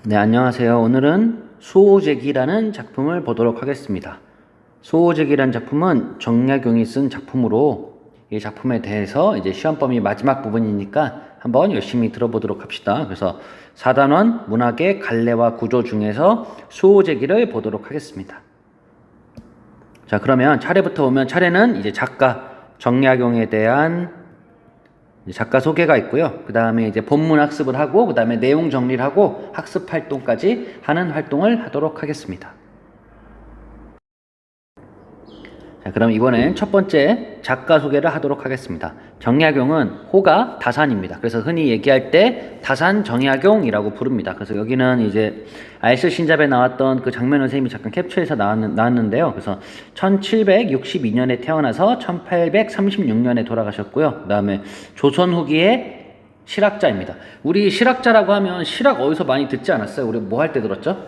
네, 안녕하세요. 오늘은 수호제기라는 작품을 보도록 하겠습니다. 수호제기라는 작품은 정약용이 쓴 작품으로 이 작품에 대해서 이제 시험 범위 마지막 부분이니까 한번 열심히 들어보도록 합시다. 그래서 4단원 문학의 갈래와 구조 중에서 수호제기를 보도록 하겠습니다. 자, 그러면 차례부터 보면 차례는 이제 작가 정약용에 대한 작가 소개가 있고요. 그 다음에 이제 본문 학습을 하고, 그 다음에 내용 정리를 하고, 학습 활동까지 하는 활동을 하도록 하겠습니다. 자, 그럼 이번엔 첫 번째 작가 소개를 하도록 하겠습니다. 정약용은 호가 다산입니다. 그래서 흔히 얘기할 때 다산 정약용이라고 부릅니다. 그래서 여기는 이제 알쓸 신잡에 나왔던 그 장면을 선생님이 잠깐 캡처해서 나왔는데요. 그래서 1762년에 태어나서 1836년에 돌아가셨고요. 그 다음에 조선 후기의 실학자입니다. 우리 실학자라고 하면 실학 어디서 많이 듣지 않았어요? 우리 뭐 할 때 들었죠?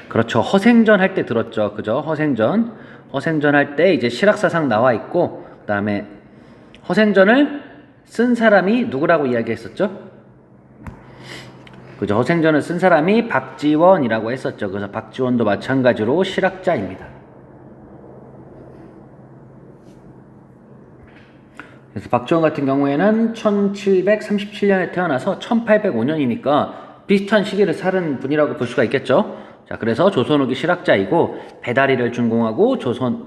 그렇죠. 허생전 할 때 들었죠. 그죠? 허생전 할 때 이제 실학사상 나와 있고, 그 다음에 허생전을 쓴 사람이 누구라고 이야기했었죠? 그죠? 허생전을 쓴 사람이 박지원이라고 했었죠. 그래서 박지원도 마찬가지로 실학자입니다. 그래서 박지원 같은 경우에는 1737년에 태어나서 1805년이니까 비슷한 시기를 사는 분이라고 볼 수가 있겠죠. 자, 그래서 조선 후기 실학자이고 배다리를 준공하고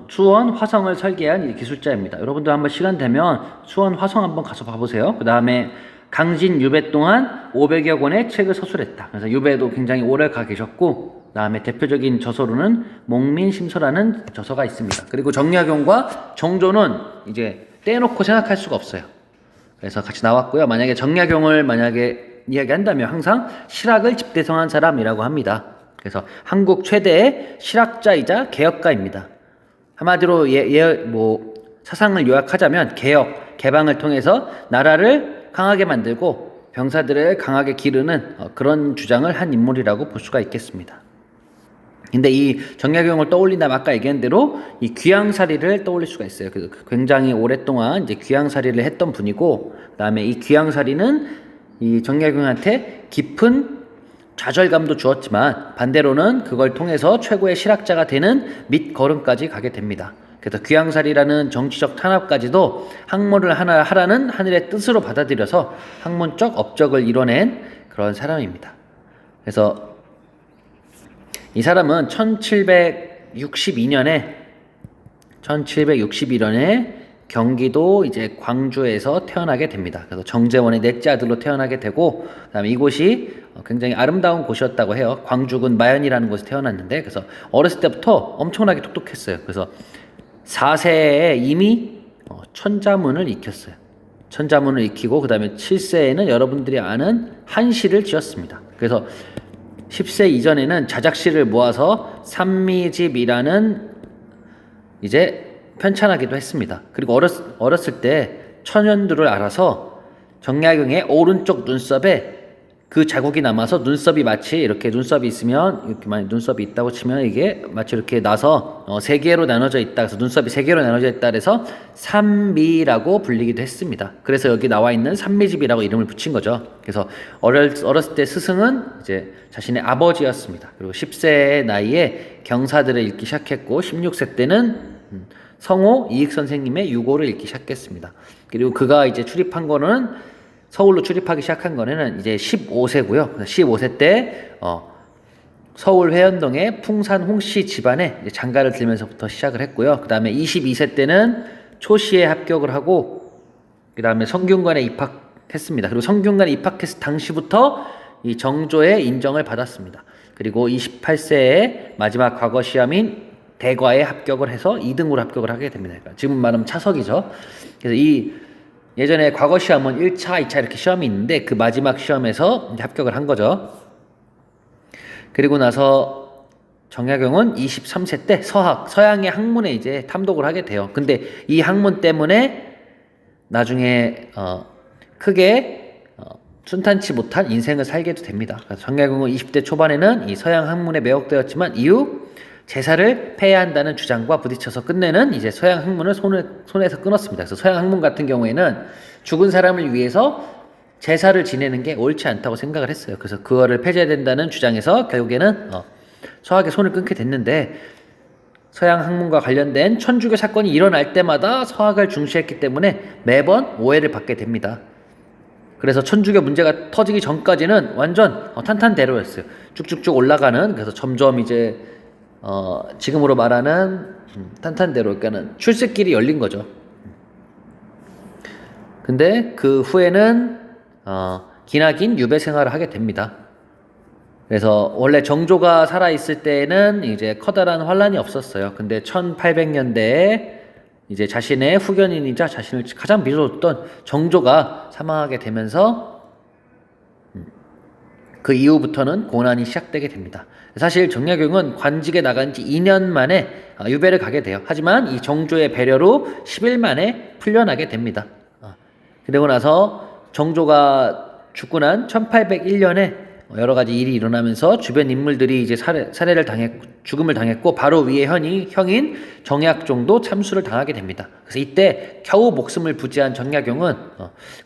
수원 화성을 설계한 기술자입니다. 여러분들 한번 시간 되면 수원 화성 한번 가서 봐보세요. 그 다음에 강진 유배 동안 500여 권의 책을 서술했다. 그래서 유배도 굉장히 오래 가 계셨고, 그 다음에 대표적인 저서로는 목민심서라는 저서가 있습니다. 그리고 정약용과 정조는 이제 떼놓고 생각할 수가 없어요. 그래서 같이 나왔고요. 만약에 정약용을 이야기한다면 항상 실학을 집대성한 사람이라고 합니다. 그래서 한국 최대의 실학자이자 개혁가입니다. 한마디로 사상을 요약하자면 개혁, 개방을 통해서 나라를 강하게 만들고 병사들을 강하게 기르는 그런 주장을 한 인물이라고 볼 수가 있겠습니다. 근데 이 정약용을 떠올린다면 아까 얘기한 대로 이 귀양살이를 떠올릴 수가 있어요. 굉장히 오랫동안 이제 귀양살이를 했던 분이고, 그다음에 이 귀양살이는 이 정약용한테 깊은 좌절감도 주었지만 반대로는 그걸 통해서 최고의 실학자가 되는 밑거름까지 가게 됩니다. 그래서 귀양살이라는 정치적 탄압까지도 학문을 하라는 하늘의 뜻으로 받아들여서 학문적 업적을 이뤄낸 그런 사람입니다. 그래서 이 사람은 1762년에 경기도 이제 광주에서 태어나게 됩니다. 그래서 정재원의 넷째 아들로 태어나게 되고, 그다음에 이곳이 굉장히 아름다운 곳이었다고 해요. 광주군 마연이라는 곳에 태어났는데, 그래서 어렸을 때부터 엄청나게 똑똑했어요. 그래서 4세에 이미 천자문을 익혔어요. 천자문을 익히고, 그다음에 7세에는 여러분들이 아는 한시를 지었습니다. 그래서 10세 이전에는 자작시를 모아서 삼미집이라는 이제 편찬하기도 했습니다. 그리고 어렸을 때 천연두를 알아서 정약용의 오른쪽 눈썹에 그 자국이 남아서 눈썹이 마치 이렇게 눈썹이 있으면 이렇게 만약 눈썹이 있다고 치면 이게 마치 이렇게 나서 세 개로 나눠져 있다. 그래서 눈썹이 세 개로 나눠져 있다. 그래서 삼미라고 불리기도 했습니다. 그래서 여기 나와 있는 삼미집이라고 이름을 붙인 거죠. 그래서 어렸을 때 스승은 이제 자신의 아버지였습니다. 그리고 10세의 나이에 경사들을 읽기 시작했고 16세 때는 성호 이익 선생님의 유고를 읽기 시작했습니다. 그리고 그가 이제 서울로 출입하기 시작한 거는 이제 15세고요. 15세 때 서울 회현동의 풍산 홍씨 집안에 장가를 들면서부터 시작을 했고요. 그 다음에 22세 때는 초시에 합격을 하고, 그 다음에 성균관에 입학했습니다. 그리고 성균관에 입학했을 당시부터 이 정조의 인정을 받았습니다. 그리고 28세에 마지막 과거 시험인 대과에 합격을 해서 2등으로 합격을 하게 됩니다. 그러니까 지금 말하면 차석이죠. 그래서 예전에 과거 시험은 1차, 2차 이렇게 시험이 있는데 그 마지막 시험에서 이제 합격을 한 거죠. 그리고 나서 정약용은 23세 때 서양의 학문에 이제 탐독을 하게 돼요. 근데 이 학문 때문에 나중에 크게 순탄치 못한 인생을 살게도 됩니다. 그래서 정약용은 20대 초반에는 이 서양 학문에 매혹되었지만 이후 제사를 폐해야 한다는 주장과 부딪혀서 끝내는 이제 서양 학문을 손에서 끊었습니다. 그래서 서양 학문 같은 경우에는 죽은 사람을 위해서 제사를 지내는 게 옳지 않다고 생각을 했어요. 그래서 그거를 폐지해야 된다는 주장에서 결국에는 서학의 손을 끊게 됐는데, 서양 학문과 관련된 천주교 사건이 일어날 때마다 서학을 중시했기 때문에 매번 오해를 받게 됩니다. 그래서 천주교 문제가 터지기 전까지는 완전 탄탄대로였어요. 쭉쭉쭉 올라가는, 그래서 점점 이제 지금으로 말하는 탄탄대로, 그러니까는 출세길이 열린 거죠. 근데 그 후에는 기나긴 유배 생활을 하게 됩니다. 그래서 원래 정조가 살아있을 때에는 이제 커다란 환란이 없었어요. 근데 1800년대에 이제 자신의 후견인이자 자신을 가장 믿어줬던 정조가 사망하게 되면서 그 이후부터는 고난이 시작되게 됩니다. 사실 정약용은 관직에 나간 지 2년 만에 유배를 가게 돼요. 하지만 이 정조의 배려로 10일 만에 풀려나게 됩니다. 그리고 나서 정조가 죽고 난 1801년에 여러 가지 일이 일어나면서 주변 인물들이 이제 살해를 당했고 죽음을 당했고, 바로 위에 형인 정약종도 참수를 당하게 됩니다. 그래서 이때 겨우 목숨을 부지한 정약용은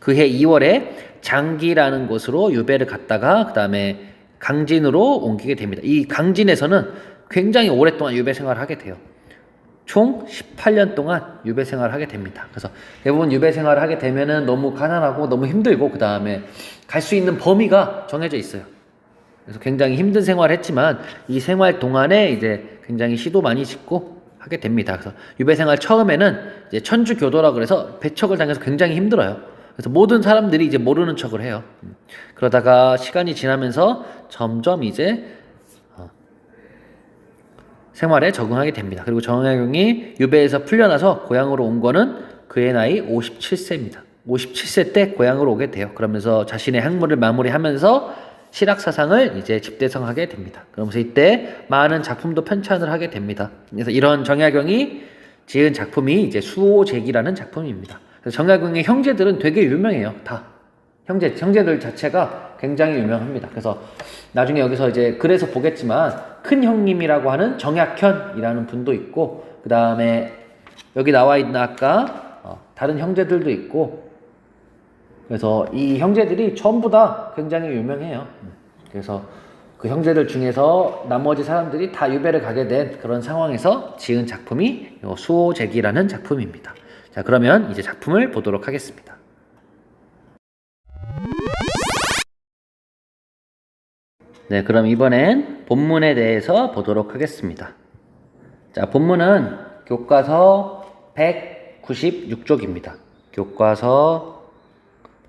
그해 2월에 장기라는 곳으로 유배를 갔다가 그 다음에 강진으로 옮기게 됩니다. 이 강진에서는 굉장히 오랫동안 유배 생활을 하게 돼요. 총 18년 동안 유배 생활을 하게 됩니다. 그래서 대부분 유배 생활을 하게 되면은 너무 가난하고 너무 힘들고, 그 다음에 갈 수 있는 범위가 정해져 있어요. 그래서 굉장히 힘든 생활을 했지만 이 생활 동안에 이제 굉장히 시도 많이 짓고 하게 됩니다. 그래서 유배 생활 처음에는 이제 천주교도라 그래서 배척을 당해서 굉장히 힘들어요. 그래서 모든 사람들이 이제 모르는 척을 해요. 그러다가 시간이 지나면서 점점 이제 생활에 적응하게 됩니다. 그리고 정약용이 유배에서 풀려나서 고향으로 온 거는 그의 나이 57세입니다. 57세 때 고향으로 오게 돼요. 그러면서 자신의 학문을 마무리하면서 실학사상을 이제 집대성하게 됩니다. 그러면서 이때 많은 작품도 편찬을 하게 됩니다. 그래서 이런 정약용이 지은 작품이 이제 수호제기라는 작품입니다. 그래서 정약용의 형제들은 되게 유명해요. 다 형제들 자체가 굉장히 유명합니다. 그래서 나중에 여기서 이제 그래서 보겠지만 큰 형님이라고 하는 정약현이라는 분도 있고, 그 다음에 여기 나와 있는 아까 다른 형제들도 있고, 그래서 이 형제들이 전부 다 굉장히 유명해요. 그래서 그 형제들 중에서 나머지 사람들이 다 유배를 가게 된 그런 상황에서 지은 작품이 수호제기라는 작품입니다. 자, 그러면 이제 작품을 보도록 하겠습니다. 네, 그럼 이번엔 본문에 대해서 보도록 하겠습니다. 자, 본문은 교과서 196쪽입니다. 교과서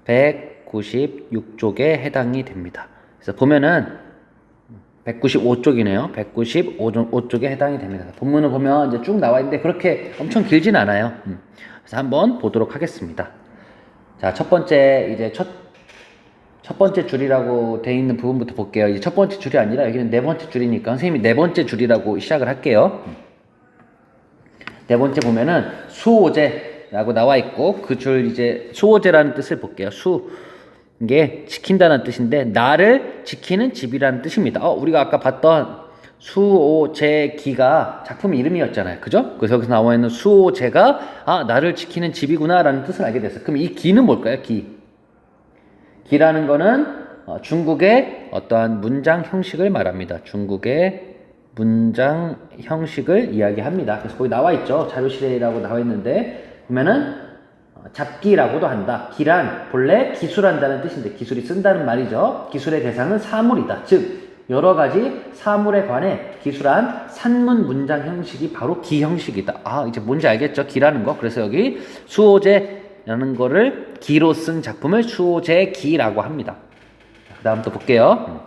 196쪽에 해당이 됩니다. 그래서 보면은 195쪽이네요. 195쪽에 해당이 됩니다. 본문을 보면 이제 쭉 나와 있는데 그렇게 엄청 길진 않아요. 그래서 한번 보도록 하겠습니다. 자, 첫 번째 줄이라고 되어 있는 부분부터 볼게요. 이제 첫 번째 줄이 아니라 여기는 네 번째 줄이니까 선생님이 네 번째 줄이라고 시작을 할게요. 네 번째 보면은 수호제라고 나와 있고, 그 줄 이제 수호제라는 뜻을 볼게요. 이게 지킨다는 뜻인데 나를 지키는 집이라는 뜻입니다. 우리가 아까 봤던 수호제기가 작품 이름이었잖아요. 그죠? 그래서 여기서 나와 있는 수호제가 나를 지키는 집이구나 라는 뜻을 알게 됐어요. 그럼 이 기는 뭘까요? 기라는 거는 중국의 어떠한 문장 형식을 말합니다. 중국의 문장 형식을 이야기합니다. 그래서 거기 나와 있죠. 자료실에라고 나와 있는데 보면은 잡기라고도 한다. 기란 본래 기술한다는 뜻인데 기술이 쓴다는 말이죠. 기술의 대상은 사물이다. 즉 여러 가지 사물에 관해 기술한 산문 문장 형식이 바로 기 형식이다. 이제 뭔지 알겠죠? 기라는 거. 그래서 여기 수호제라는 거를 기로 쓴 작품을 수호제기라고 합니다. 그 다음 또 볼게요.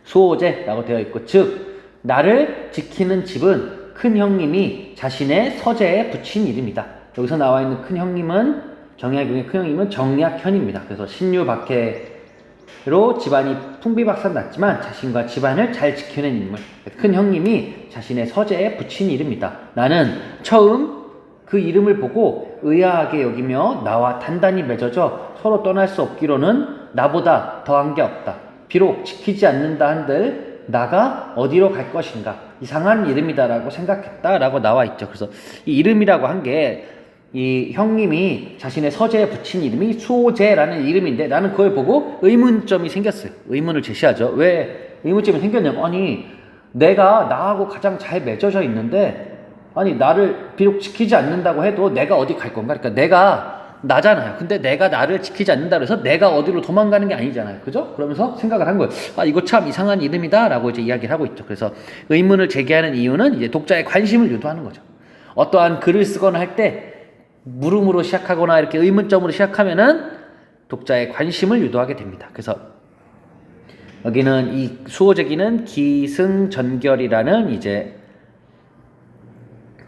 수호제라고 되어 있고, 즉 나를 지키는 집은 큰 형님이 자신의 서재에 붙인 이름이다. 여기서 나와 있는 큰 형님은 정약용의 큰 형님은 정약현입니다. 그래서 신유박해로 집안이 풍비박산 났지만 자신과 집안을 잘 지키는 인물, 큰 형님이 자신의 서재에 붙인 이름이다. 나는 처음 그 이름을 보고 의아하게 여기며 나와 단단히 맺어져 서로 떠날 수 없기로는 나보다 더한 게 없다. 비록 지키지 않는다 한들 나가 어디로 갈 것인가, 이상한 이름이다라고 생각했다라고 나와 있죠. 그래서 이 이름이라고 한 게 이 형님이 자신의 서재에 붙인 이름이 수호제라는 이름인데 나는 그걸 보고 의문점이 생겼어요. 의문을 제시하죠. 왜 의문점이 생겼냐면 아니 내가 나하고 가장 잘 맺어져 있는데 아니 나를 비록 지키지 않는다고 해도 내가 어디 갈 건가? 그러니까 내가 나잖아요. 근데 내가 나를 지키지 않는다 그래서 내가 어디로 도망가는 게 아니잖아요. 그죠? 그러면서 생각을 한 거예요. 아, 이거 참 이상한 이름이다 라고 이제 이야기를 하고 있죠. 그래서 의문을 제기하는 이유는 이제 독자의 관심을 유도하는 거죠. 어떠한 글을 쓰거나 할 때 물음으로 시작하거나 이렇게 의문점으로 시작하면은 독자의 관심을 유도하게 됩니다. 그래서 여기는 이 수호제기는 기승전결이라는 이제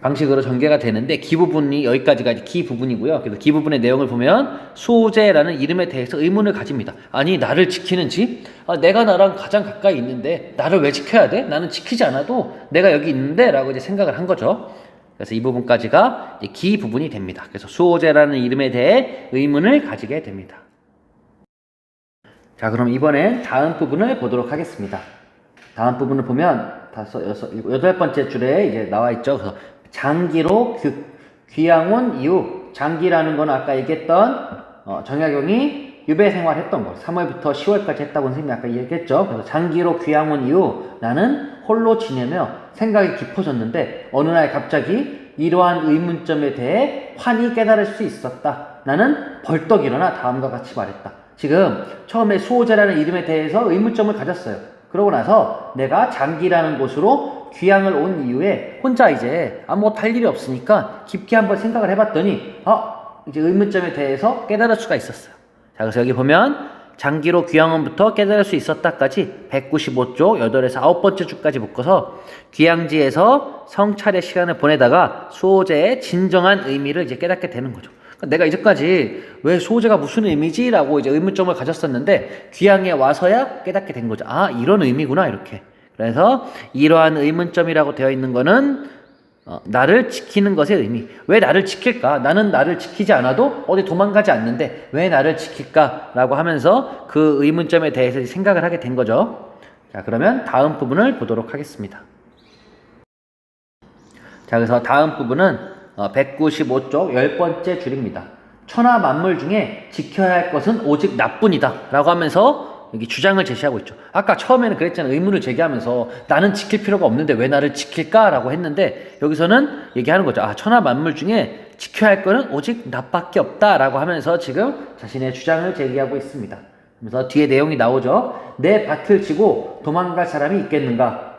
방식으로 전개가 되는데 기 부분이 여기까지가 기 부분이고요. 그래서 기 부분의 내용을 보면 수호제라는 이름에 대해서 의문을 가집니다. 아니 나를 지키는지 내가 나랑 가장 가까이 있는데 나를 왜 지켜야 돼? 나는 지키지 않아도 내가 여기 있는데 라고 이제 생각을 한 거죠. 그래서 이 부분까지가 기 부분이 됩니다. 그래서 수호제라는 이름에 대해 의문을 가지게 됩니다. 자, 그럼 이번엔 다음 부분을 보도록 하겠습니다. 다음 부분을 보면 여덟 번째 줄에 이제 나와 있죠. 그래서 장기로 귀양온 이후 장기라는 건 아까 얘기했던 정약용이 유배 생활했던 거 3월부터 10월까지 했다고 선생님이 아까 얘기했죠. 그래서 장기로 귀양온 이후 나는 홀로 지내며 생각이 깊어졌는데 어느 날 갑자기 이러한 의문점에 대해 환히 깨달을 수 있었다. 나는 벌떡 일어나 다음과 같이 말했다. 지금 처음에 수호제라는 이름에 대해서 의문점을 가졌어요. 그러고 나서 내가 장기라는 곳으로 귀향을 온 이후에 혼자 이제 아무것도 할 일이 없으니까 깊게 한번 생각을 해봤더니 이제 의문점에 대해서 깨달을 수가 있었어요. 자, 그래서 여기 보면 장기로 귀향원부터 깨달을 수 있었다까지 195쪽 8에서 9번째 주까지 묶어서 귀향지에서 성찰의 시간을 보내다가 수호제의 진정한 의미를 이제 깨닫게 되는 거죠. 그러니까 내가 이제까지 왜 수호제가 무슨 의미지? 라고 이제 의문점을 가졌었는데 귀향에 와서야 깨닫게 된 거죠. 아, 이런 의미구나, 이렇게. 그래서 이러한 의문점이라고 되어 있는 거는 나를 지키는 것의 의미. 왜 나를 지킬까? 나는 나를 지키지 않아도 어디 도망가지 않는데 왜 나를 지킬까? 라고 하면서 그 의문점에 대해서 생각을 하게 된 거죠. 자, 그러면 다음 부분을 보도록 하겠습니다. 자, 그래서 다음 부분은 195쪽 10번째 줄입니다. 천하 만물 중에 지켜야 할 것은 오직 나뿐이다 라고 하면서 여기 주장을 제시하고 있죠. 아까 처음에는 그랬잖아요. 의문을 제기하면서 나는 지킬 필요가 없는데 왜 나를 지킬까? 라고 했는데 여기서는 얘기하는 거죠. 천하 만물 중에 지켜야 할 거는 오직 나밖에 없다 라고 하면서 지금 자신의 주장을 제기하고 있습니다. 그래서 뒤에 내용이 나오죠. 내 밭을 지고 도망갈 사람이 있겠는가?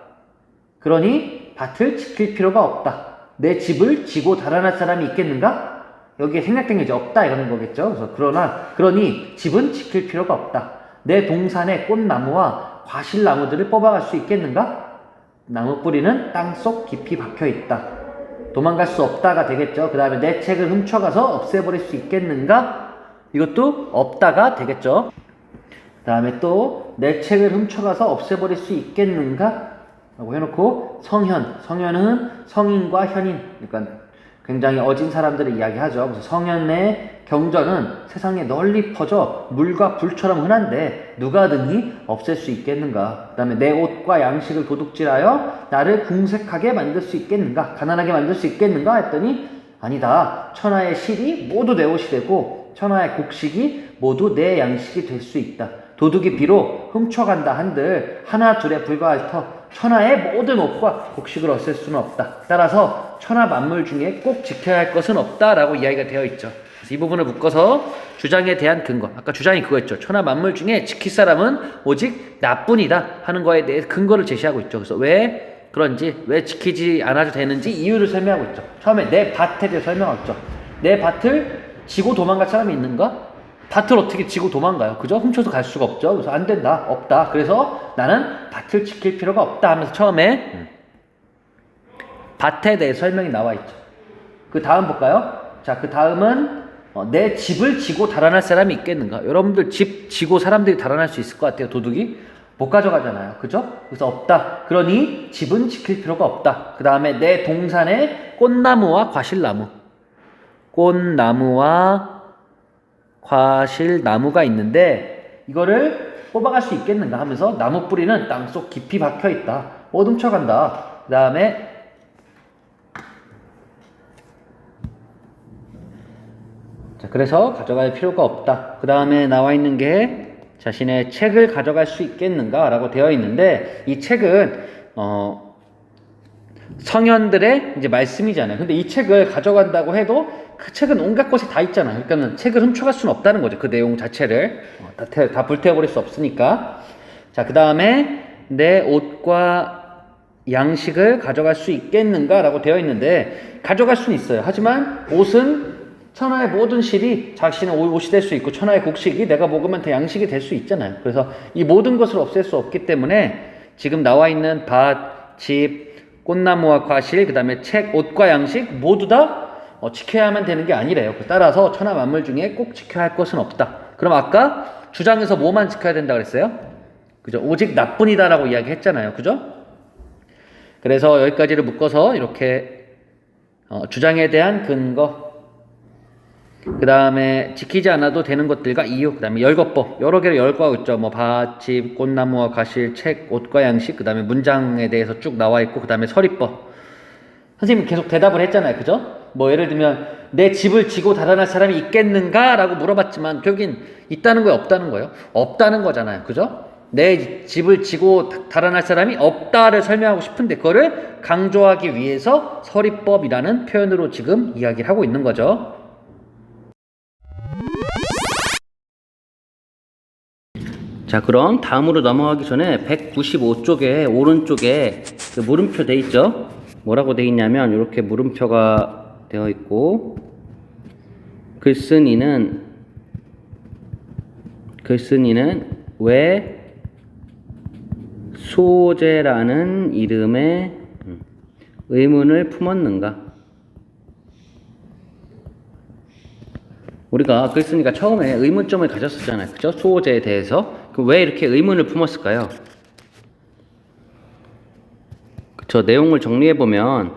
그러니 밭을 지킬 필요가 없다. 내 집을 지고 달아날 사람이 있겠는가? 여기에 생략된 게 이제 없다 이러는 거겠죠. 그래서 그러니 집은 지킬 필요가 없다. 내 동산의 꽃나무와 과실나무들을 뽑아갈 수 있겠는가? 나무 뿌리는 땅속 깊이 박혀 있다. 도망갈 수 없다가 되겠죠. 그 다음에 내 책을 훔쳐가서 없애버릴 수 있겠는가? 이것도 없다가 되겠죠. 그 다음에 또 내 책을 훔쳐가서 없애버릴 수 있겠는가? 라고 해놓고 성현은 성인과 현인, 그러니까 굉장히 어진 사람들을 이야기하죠. 그래서 성현의 경전은 세상에 널리 퍼져 물과 불처럼 흔한데 누가 등이 없앨 수 있겠는가? 그 다음에 내 옷과 양식을 도둑질하여 나를 궁색하게 만들 수 있겠는가? 가난하게 만들 수 있겠는가? 했더니 아니다. 천하의 실이 모두 내 옷이 되고 천하의 곡식이 모두 내 양식이 될 수 있다. 도둑이 비록 훔쳐간다 한들 하나 둘에 불과할 터 천하의 모든 옷과 곡식을 없앨 수는 없다. 따라서 천하 만물 중에 꼭 지켜야 할 것은 없다라고 이야기가 되어 있죠. 그래서 이 부분을 묶어서 주장에 대한 근거. 아까 주장이 그거였죠. 천하 만물 중에 지킬 사람은 오직 나뿐이다 하는 거에 대해 근거를 제시하고 있죠. 그래서 왜 그런지, 왜 지키지 않아도 되는지 이유를 설명하고 있죠. 처음에 내 밭에 대해 설명하고 있죠. 내 밭을 지고 도망갈 사람이 있는가? 밭을 어떻게 지고 도망가요? 그죠? 훔쳐서 갈 수가 없죠. 그래서 안 된다. 없다. 그래서 나는 밭을 지킬 필요가 없다 하면서 처음에 밭에 대해 설명이 나와 있죠. 그 다음 볼까요? 자, 그 다음은 내 집을 지고 달아날 사람이 있겠는가? 여러분들 집 지고 사람들이 달아날 수 있을 것 같아요. 도둑이 못 가져가잖아요. 그죠? 그래서 없다. 그러니 집은 지킬 필요가 없다. 그 다음에 내 동산에 꽃나무와 과실나무가 있는데 이거를 뽑아갈 수 있겠는가 하면서 나무 뿌리는 땅속 깊이 박혀 있다. 못 훔쳐간다. 그 다음에 자, 그래서 가져갈 필요가 없다. 그 다음에 나와 있는 게 자신의 책을 가져갈 수 있겠는가 라고 되어 있는데, 이 책은 성현들의 이제 말씀이잖아요. 근데 이 책을 가져간다고 해도 그 책은 온갖 곳에 다 있잖아요. 그러니까 책을 훔쳐갈 수는 없다는 거죠. 그 내용 자체를 다 불태워버릴 수 없으니까. 자, 그 다음에 내 옷과 양식을 가져갈 수 있겠는가 라고 되어 있는데, 가져갈 수는 있어요. 하지만 옷은 천하의 모든 실이 자신의 옷이 될 수 있고, 천하의 곡식이 내가 먹으면 더 양식이 될 수 있잖아요. 그래서 이 모든 것을 없앨 수 없기 때문에 지금 나와 있는 밭, 집, 꽃나무와 과실, 그 다음에 책, 옷과 양식 모두 다 지켜야만 되는 게 아니래요. 따라서 천하 만물 중에 꼭 지켜야 할 것은 없다. 그럼 아까 주장에서 뭐만 지켜야 된다 그랬어요? 그죠? 오직 나뿐이다라고 이야기했잖아요. 그죠? 그래서 여기까지를 묶어서 이렇게 주장에 대한 근거, 그 다음에 지키지 않아도 되는 것들과 이유, 그 다음에 열거법, 여러 개를 열거하고 있죠. 뭐 밭, 집, 꽃나무와 과실, 책, 옷과 양식, 그 다음에 문장에 대해서 쭉 나와 있고, 그 다음에 서리법. 선생님 계속 대답을 했잖아요. 그죠? 뭐 예를 들면 내 집을 지고 달아날 사람이 있겠는가? 라고 물어봤지만 결국엔 있다는 거예요? 없다는 거예요? 없다는 거잖아요. 그죠? 내 집을 지고 달아날 사람이 없다를 설명하고 싶은데 그거를 강조하기 위해서 서리법이라는 표현으로 지금 이야기를 하고 있는 거죠. 자, 그럼 다음으로 넘어가기 전에 195쪽에 오른쪽에 그 물음표 돼 있죠? 뭐라고 돼 있냐면 이렇게 물음표가 되어 있고, 글쓴이는 왜 수호제라는 이름에 의문을 품었는가? 우리가 글쓴이가 처음에 의문점을 가졌었잖아요. 그죠? 수호제에 대해서. 왜 이렇게 의문을 품었을까요? 저 내용을 정리해보면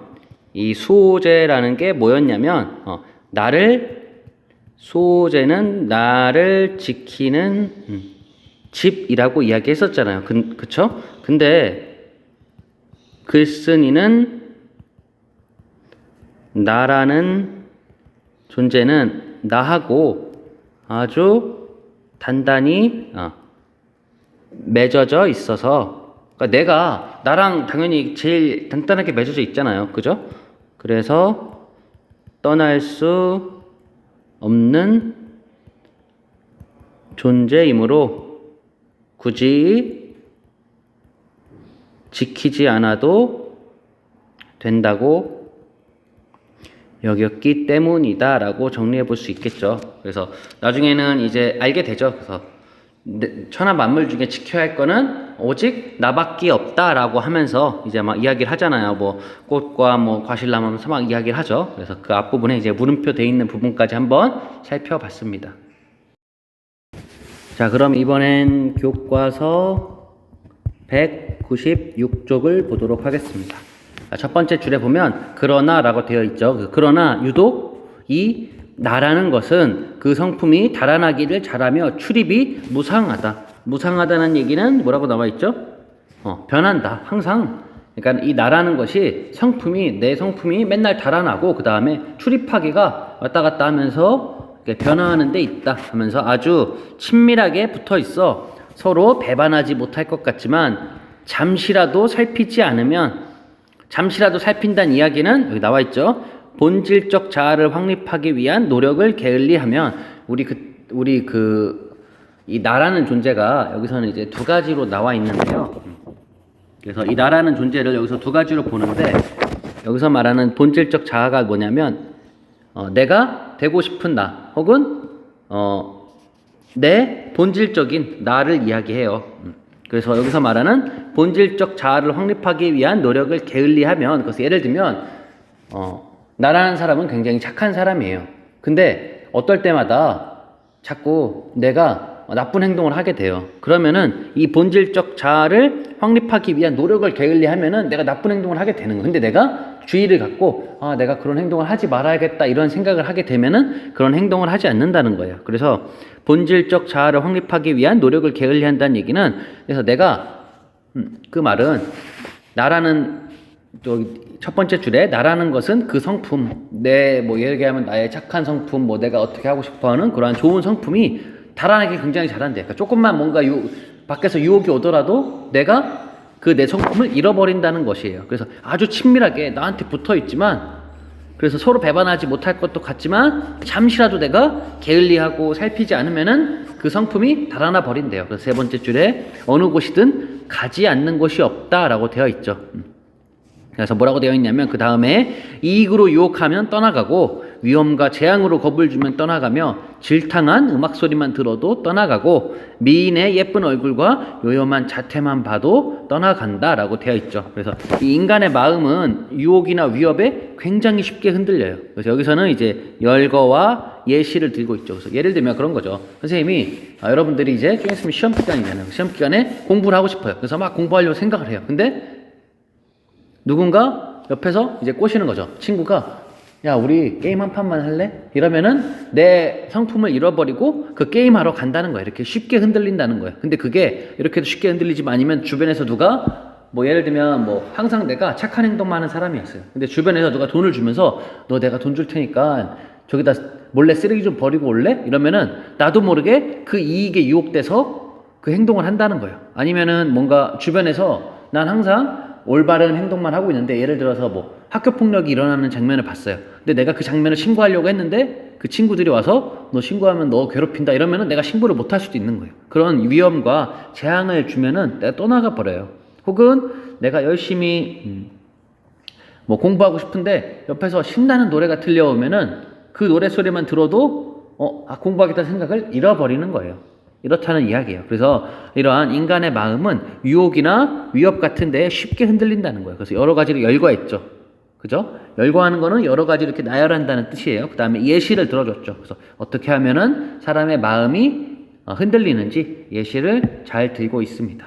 이 수호제라는 게 뭐였냐면 수호제는 나를 지키는 집이라고 이야기했었잖아요. 그쵸? 근데 글쓴이는 나라는 존재는 나하고 아주 단단히 맺어져 있어서, 그러니까 내가 나랑 당연히 제일 단단하게 맺어져 있잖아요. 그죠? 그래서 떠날 수 없는 존재이므로 굳이 지키지 않아도 된다고 여겼기 때문이다 라고 정리해 볼 수 있겠죠. 그래서 나중에는 이제 알게 되죠. 그래서 천하 만물 중에 지켜야 할 거는 오직 나밖에 없다 라고 하면서 이제 막 이야기를 하잖아요. 뭐 꽃과 뭐 과실나무 하면서 막 이야기를 하죠. 그래서 그 앞부분에 이제 물음표 돼 있는 부분까지 한번 살펴봤습니다. 자, 그럼 이번엔 교과서 196쪽을 보도록 하겠습니다. 첫 번째 줄에 보면 그러나 라고 되어 있죠. 그러나 유독 이 나라는 것은 그 성품이 달아나기를 잘하며 출입이 무상하다. 무상하다는 얘기는 뭐라고 나와 있죠? 변한다. 항상. 그러니까 이 나라는 것이 내 성품이 맨날 달아나고 그 다음에 출입하기가 왔다 갔다 하면서 변화하는 데 있다 하면서 아주 친밀하게 붙어 있어 서로 배반하지 못할 것 같지만 잠시라도 살핀다는 이야기는 여기 나와 있죠. 본질적 자아를 확립하기 위한 노력을 게을리하면 이 나라는 존재가 여기서는 이제 두 가지로 나와 있는데요. 그래서 이 나라는 존재를 여기서 두 가지로 보는데, 여기서 말하는 본질적 자아가 뭐냐면 내가 되고 싶은 나 혹은 내 본질적인 나를 이야기해요. 그래서 여기서 말하는 본질적 자아를 확립하기 위한 노력을 게을리하면, 그래서 예를 들면 나라는 사람은 굉장히 착한 사람이에요. 근데 어떨 때마다 자꾸 내가 나쁜 행동을 하게 돼요. 그러면은 이 본질적 자아를 확립하기 위한 노력을 게을리하면은 내가 나쁜 행동을 하게 되는 거예요. 근데 내가 주의를 갖고 내가 그런 행동을 하지 말아야겠다 이런 생각을 하게 되면은 그런 행동을 하지 않는다는 거예요. 그래서 본질적 자아를 확립하기 위한 노력을 게을리한다는 얘기는, 그래서 내가 그 말은 나라는 또 첫 번째 줄에 나라는 것은 그 성품, 내 뭐 예를 들면 나의 착한 성품, 뭐 내가 어떻게 하고 싶어하는 그러한 좋은 성품이 달아나기 굉장히 잘한대. 그러니까 조금만 뭔가 밖에서 유혹이 오더라도 내가 그 내 성품을 잃어버린다는 것이에요. 그래서 아주 친밀하게 나한테 붙어 있지만, 그래서 서로 배반하지 못할 것도 같지만 잠시라도 내가 게을리하고 살피지 않으면은 그 성품이 달아나 버린대요. 그래서 세 번째 줄에 어느 곳이든 가지 않는 곳이 없다라고 되어 있죠. 그래서 뭐라고 되어 있냐면 그 다음에 이익으로 유혹하면 떠나가고 위험과 재앙으로 겁을 주면 떠나가며 질탕한 음악 소리만 들어도 떠나가고 미인의 예쁜 얼굴과 요염한 자태만 봐도 떠나간다라고 되어 있죠. 그래서 이 인간의 마음은 유혹이나 위협에 굉장히 쉽게 흔들려요. 그래서 여기서는 이제 열거와 예시를 들고 있죠. 그래서 예를 들면 그런 거죠. 선생님이 여러분들이 이제 좀 있으면 시험 기간이잖아요. 시험 기간에 공부를 하고 싶어요. 그래서 막 공부하려고 생각을 해요. 근데 누군가 옆에서 이제 꼬시는 거죠. 친구가 야 우리 게임 한 판만 할래? 이러면은 내 성품을 잃어버리고 그 게임하러 간다는 거예요. 이렇게 쉽게 흔들린다는 거예요. 근데 그게 이렇게도 쉽게 흔들리지만 아니면 주변에서 누가 뭐 예를 들면 뭐 항상 내가 착한 행동만 하는 사람이었어요. 근데 주변에서 누가 돈을 주면서 너 내가 돈 줄 테니까 저기다 몰래 쓰레기 좀 버리고 올래? 이러면은 나도 모르게 그 이익에 유혹돼서 그 행동을 한다는 거예요. 아니면은 뭔가 주변에서 난 항상 올바른 행동만 하고 있는데 예를 들어서 뭐 학교 폭력이 일어나는 장면을 봤어요. 근데 내가 그 장면을 신고하려고 했는데 그 친구들이 와서 너 신고하면 너 괴롭힌다 이러면은 내가 신고를 못 할 수도 있는 거예요. 그런 위험과 재앙을 주면은 내가 떠나가 버려요. 혹은 내가 열심히 뭐 공부하고 싶은데 옆에서 신나는 노래가 들려오면은 그 노래 소리만 들어도 공부하겠다는 생각을 잃어버리는 거예요. 이렇다는 이야기예요. 그래서 이러한 인간의 마음은 유혹이나 위협 같은 데에 쉽게 흔들린다는 거예요. 그래서 여러 가지를 열거했죠. 그죠? 열거하는 거는 여러 가지 이렇게 나열한다는 뜻이에요. 그 다음에 예시를 들어줬죠. 그래서 어떻게 하면은 사람의 마음이 흔들리는지 예시를 잘 들고 있습니다.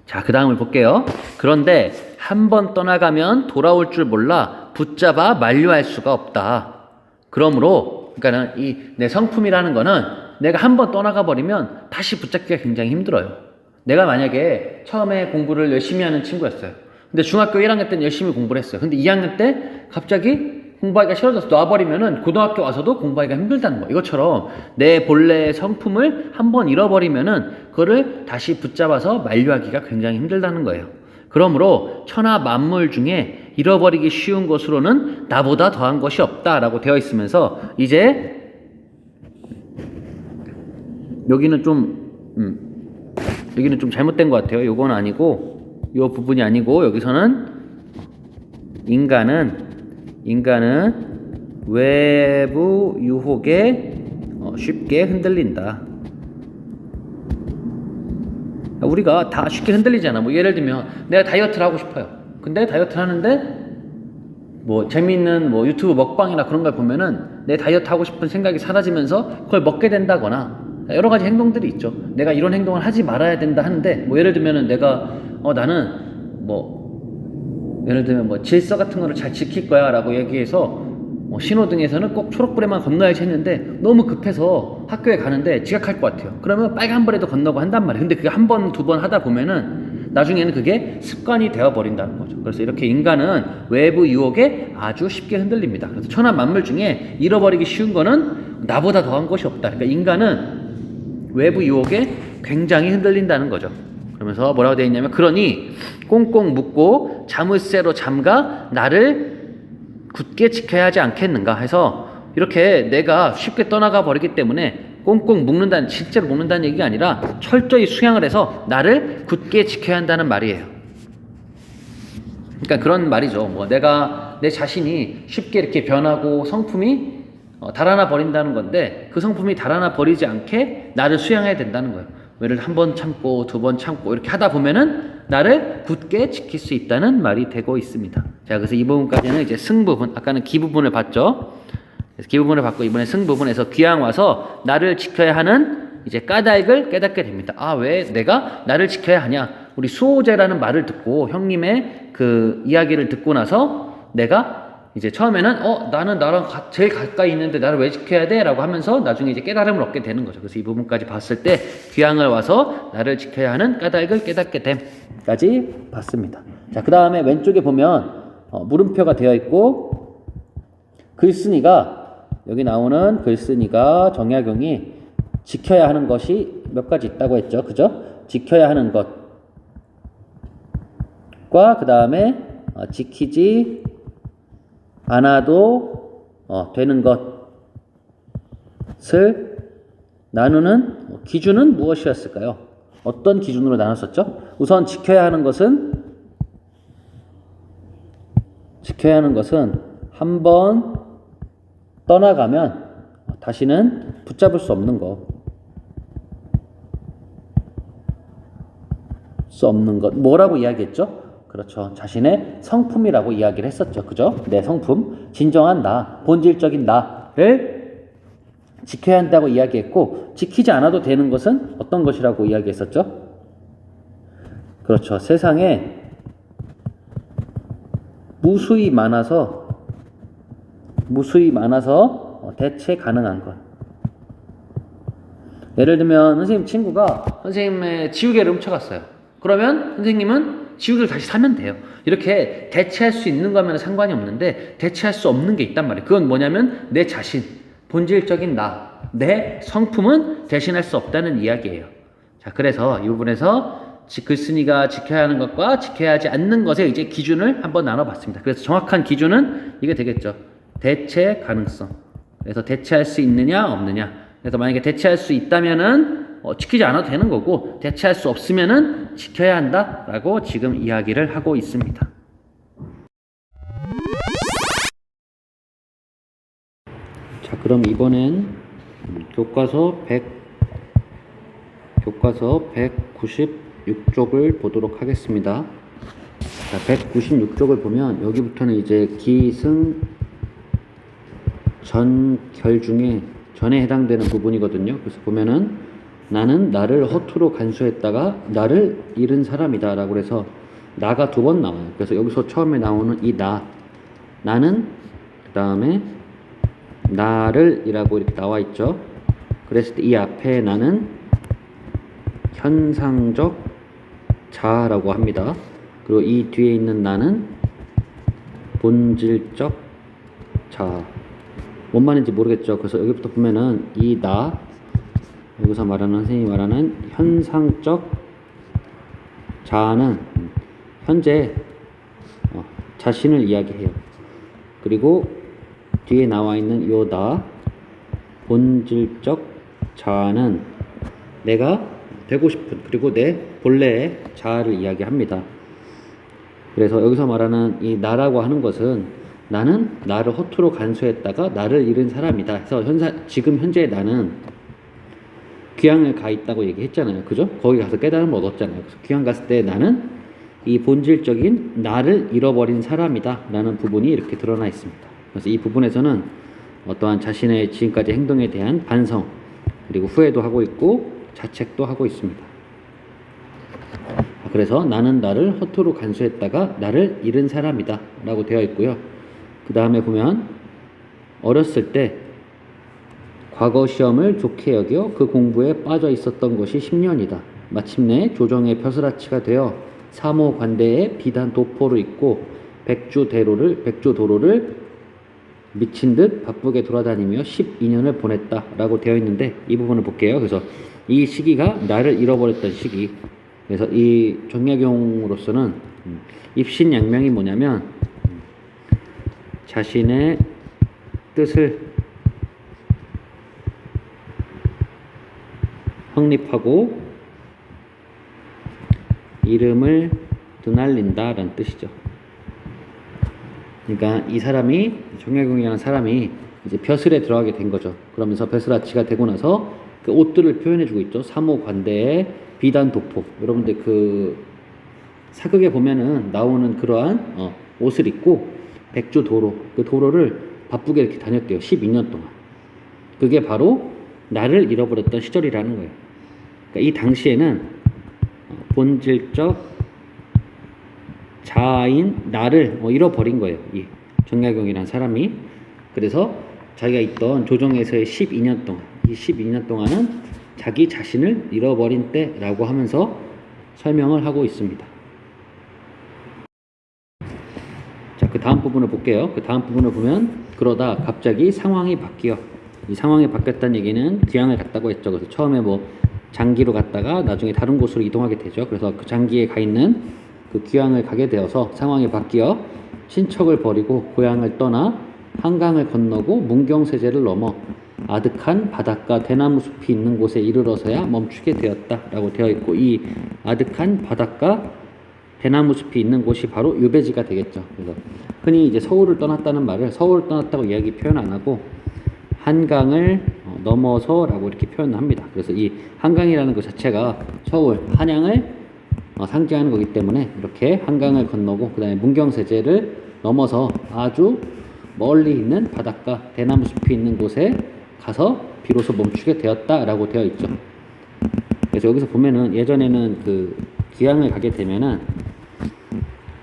자, 그 다음을 볼게요. 그런데 한 번 떠나가면 돌아올 줄 몰라 붙잡아 만류할 수가 없다. 그러므로 그러니까 이 내 성품이라는 거는 내가 한 번 떠나가 버리면 다시 붙잡기가 굉장히 힘들어요. 내가 만약에 처음에 공부를 열심히 하는 친구였어요. 근데 중학교 1학년 때는 열심히 공부를 했어요. 근데 2학년 때 갑자기 공부하기가 싫어져서 놔버리면은 고등학교 와서도 공부하기가 힘들다는 거예요. 이것처럼 내 본래의 성품을 한 번 잃어버리면은 그거를 다시 붙잡아서 만류하기가 굉장히 힘들다는 거예요. 그러므로 천하 만물 중에 잃어버리기 쉬운 것으로는 나보다 더한 것이 없다라고 되어 있으면서 이제 여기는 좀 잘못된 것 같아요. 요건 아니고 요 부분이 아니고 여기서는 인간은 외부 유혹에 쉽게 흔들린다. 우리가 다 쉽게 흔들리잖아. 뭐 예를 들면 내가 다이어트를 하고 싶어요. 근데 다이어트를 하는데 뭐 재미있는 뭐 유튜브 먹방이나 그런 걸 보면은 내 다이어트 하고 싶은 생각이 사라지면서 그걸 먹게 된다거나 여러 가지 행동들이 있죠. 내가 이런 행동을 하지 말아야 된다 하는데 뭐 예를 들면은 내가 나는 뭐 예를 들면 뭐 질서 같은 거를 잘 지킬 거야라고 얘기해서 신호등에서는 꼭 초록불에만 건너야지 했는데 너무 급해서 학교에 가는데 지각할 것 같아요. 그러면 빨간불에도 건너고 한단 말이에요. 근데 그게 한 번, 두 번 하다 보면은 나중에는 그게 습관이 되어버린다는 거죠. 그래서 이렇게 인간은 외부 유혹에 아주 쉽게 흔들립니다. 그래서 천하 만물 중에 잃어버리기 쉬운 거는 나보다 더한 것이 없다. 그러니까 인간은 외부 유혹에 굉장히 흔들린다는 거죠. 그러면서 뭐라고 되어 있냐면 그러니 꽁꽁 묶고 자물쇠로 잠가 나를 굳게 지켜야 하지 않겠는가 해서 이렇게 내가 쉽게 떠나가 버리기 때문에 꽁꽁 묶는다는 실제로 묶는다는 얘기가 아니라 철저히 수양을 해서 나를 굳게 지켜야 한다는 말이에요. 그러니까 그런 말이죠. 뭐 내가 내 자신이 쉽게 이렇게 변하고 성품이 달아나 버린다는 건데 그 성품이 달아나 버리지 않게 나를 수양해야 된다는 거예요. 예를 들어 한 번 참고 두 번 참고 이렇게 하다 보면은 나를 굳게 지킬 수 있다는 말이 되고 있습니다. 자, 그래서 이 부분까지는 이제 승 부분, 아까는 기 부분을 봤죠. 그래서 기 부분을 봤고 이번에 승 부분에서 귀양 와서 나를 지켜야 하는 이제 까닭을 깨닫게 됩니다. 아, 왜 내가 나를 지켜야 하냐? 우리 수호제라는 말을 듣고 형님의 그 이야기를 듣고 나서 내가 이제 처음에는 나는 나랑 제일 가까이 있는데 나를 왜 지켜야 돼? 라고 하면서 나중에 이제 깨달음을 얻게 되는 거죠. 그래서 이 부분까지 봤을 때 귀향을 와서 나를 지켜야 하는 까닭을 깨닫게 됨까지 봤습니다. 자, 그 다음에 왼쪽에 보면 물음표가 되어 있고 글쓴이가 여기 나오는 글쓴이가 정약용이 지켜야 하는 것이 몇 가지 있다고 했죠. 그죠? 지켜야 하는 것과 그 다음에 지키지 않아도 되는 것을 나누는 기준은 무엇이었을까요? 어떤 기준으로 나눴었죠? 우선 지켜야 하는 것은 한번 떠나가면 다시는 붙잡을 수 없는 것. 뭐라고 이야기했죠? 그렇죠. 자신의 성품이라고 이야기를 했었죠. 그죠? 내 성품, 진정한 나, 본질적인 나를 지켜야 한다고 이야기했고, 지키지 않아도 되는 것은 어떤 것이라고 이야기했었죠? 그렇죠. 세상에 무수히 많아서 대체 가능한 것. 예를 들면 선생님 친구가 선생님의 지우개를 훔쳐갔어요. 그러면 선생님은 지우개를 다시 사면 돼요. 이렇게 대체할 수 있는 거면 상관이 없는데 대체할 수 없는 게 있단 말이에요. 그건 뭐냐면 내 자신, 본질적인 나, 내 성품은 대신할 수 없다는 이야기예요. 자, 그래서 이 부분에서 글쓴이가 지켜야 하는 것과 지켜야 하지 않는 것의 이제 기준을 한번 나눠봤습니다. 그래서 정확한 기준은 이게 되겠죠. 대체 가능성. 그래서 대체할 수 있느냐 없느냐. 그래서 만약에 대체할 수 있다면은 지키지 않아도 되는 거고, 대체할 수 없으면은 지켜야 한다라고 지금 이야기를 하고 있습니다. 자, 그럼 이번엔 교과서 196쪽을 보도록 하겠습니다. 자, 196쪽을 보면 여기부터는 이제 기승 전결 중에 전에 해당되는 부분이거든요. 그래서 보면은 나는 나를 허투루 간수했다가 나를 잃은 사람이다 라고 해서 나가 두 번 나와요. 그래서 여기서 처음에 나오는 이 나는 그 다음에 나를 이라고 이렇게 나와 있죠. 그랬을 때 이 앞에 나는 현상적 자아라고 합니다. 그리고 이 뒤에 있는 나는 본질적 자아. 뭔 말인지 모르겠죠. 그래서 여기부터 보면은 이 여기서 말하는 선생님이 말하는 현상적 자아는 현재 자신을 이야기해요. 그리고 뒤에 나와 있는 요 본질적 자아는 내가 되고 싶은 그리고 내 본래의 자아를 이야기합니다. 그래서 여기서 말하는 이 나라고 하는 것은 나는 나를 허투루 간수했다가 나를 잃은 사람이다. 그래서 지금 현재 나는 귀향을 가 있다고 얘기했잖아요. 그죠? 거기 가서 깨달음을 얻었잖아요. 그래서 귀향 갔을 때 나는 이 본질적인 나를 잃어버린 사람이다 라는 부분이 이렇게 드러나 있습니다. 그래서 이 부분에서는 어떠한 자신의 지금까지 행동에 대한 반성 그리고 후회도 하고 있고 자책도 하고 있습니다. 그래서 나는 나를 허투루 간수했다가 나를 잃은 사람이다 라고 되어 있고요. 그 다음에 보면 어렸을 때 과거 시험을 좋게 여겨 그 공부에 빠져 있었던 것이 10년이다. 마침내 조정의 벼슬아치가 되어 사모관대에 비단 도포를 입고 백주도로를 미친 듯 바쁘게 돌아다니며 12년을 보냈다 라고 되어 있는데 이 부분을 볼게요. 그래서 이 시기가 나를 잃어버렸던 시기. 그래서 이 정약용으로서는 입신양명이 뭐냐면 자신의 뜻을 확립하고 이름을 드날린다 라는 뜻이죠. 그러니까 이 사람이 정약용이라는 사람이 이제 벼슬에 들어가게 된 거죠. 그러면서 벼슬아치가 되고 나서 그 옷들을 표현해주고 있죠. 사모관대의 비단도포. 여러분들 그 사극에 보면은 나오는 그러한 옷을 입고 백주도로 그 도로를 바쁘게 이렇게 다녔대요. 12년 동안. 그게 바로 나를 잃어버렸던 시절이라는 거예요. 그러니까 이 당시에는 본질적 자아인 나를 잃어버린 거예요. 정약용이라는 사람이. 그래서 자기가 있던 조정에서의 12년 동안, 이 12년 동안은 자기 자신을 잃어버린 때라고 하면서 설명을 하고 있습니다. 자, 그 다음 부분을 볼게요. 그 다음 부분을 보면 그러다 갑자기 상황이 바뀌어. 이 상황이 바뀌었다는 얘기는 귀향을 갔다고 했죠. 그래서 처음에 뭐 장기로 갔다가 나중에 다른 곳으로 이동하게 되죠. 그래서 그 장기에 가 있는 그 귀향을 가게 되어서 상황이 바뀌어 친척을 버리고 고향을 떠나 한강을 건너고 문경세제를 넘어 아득한 바닷가 대나무 숲이 있는 곳에 이르러서야 멈추게 되었다라고 되어 있고, 이 아득한 바닷가 대나무 숲이 있는 곳이 바로 유배지가 되겠죠. 그래서 흔히 이제 서울을 떠났다는 말을 서울을 떠났다고 이야기 표현 안 하고 한강을 넘어서라고 이렇게 표현합니다. 그래서 이 한강이라는 것 자체가 서울, 한양을 상징하는 거기 때문에 이렇게 한강을 건너고 그 다음에 문경세제를 넘어서 아주 멀리 있는 바닷가 대나무 숲이 있는 곳에 가서 비로소 멈추게 되었다라고 되어 있죠. 그래서 여기서 보면은 예전에는 그 귀향을 가게 되면은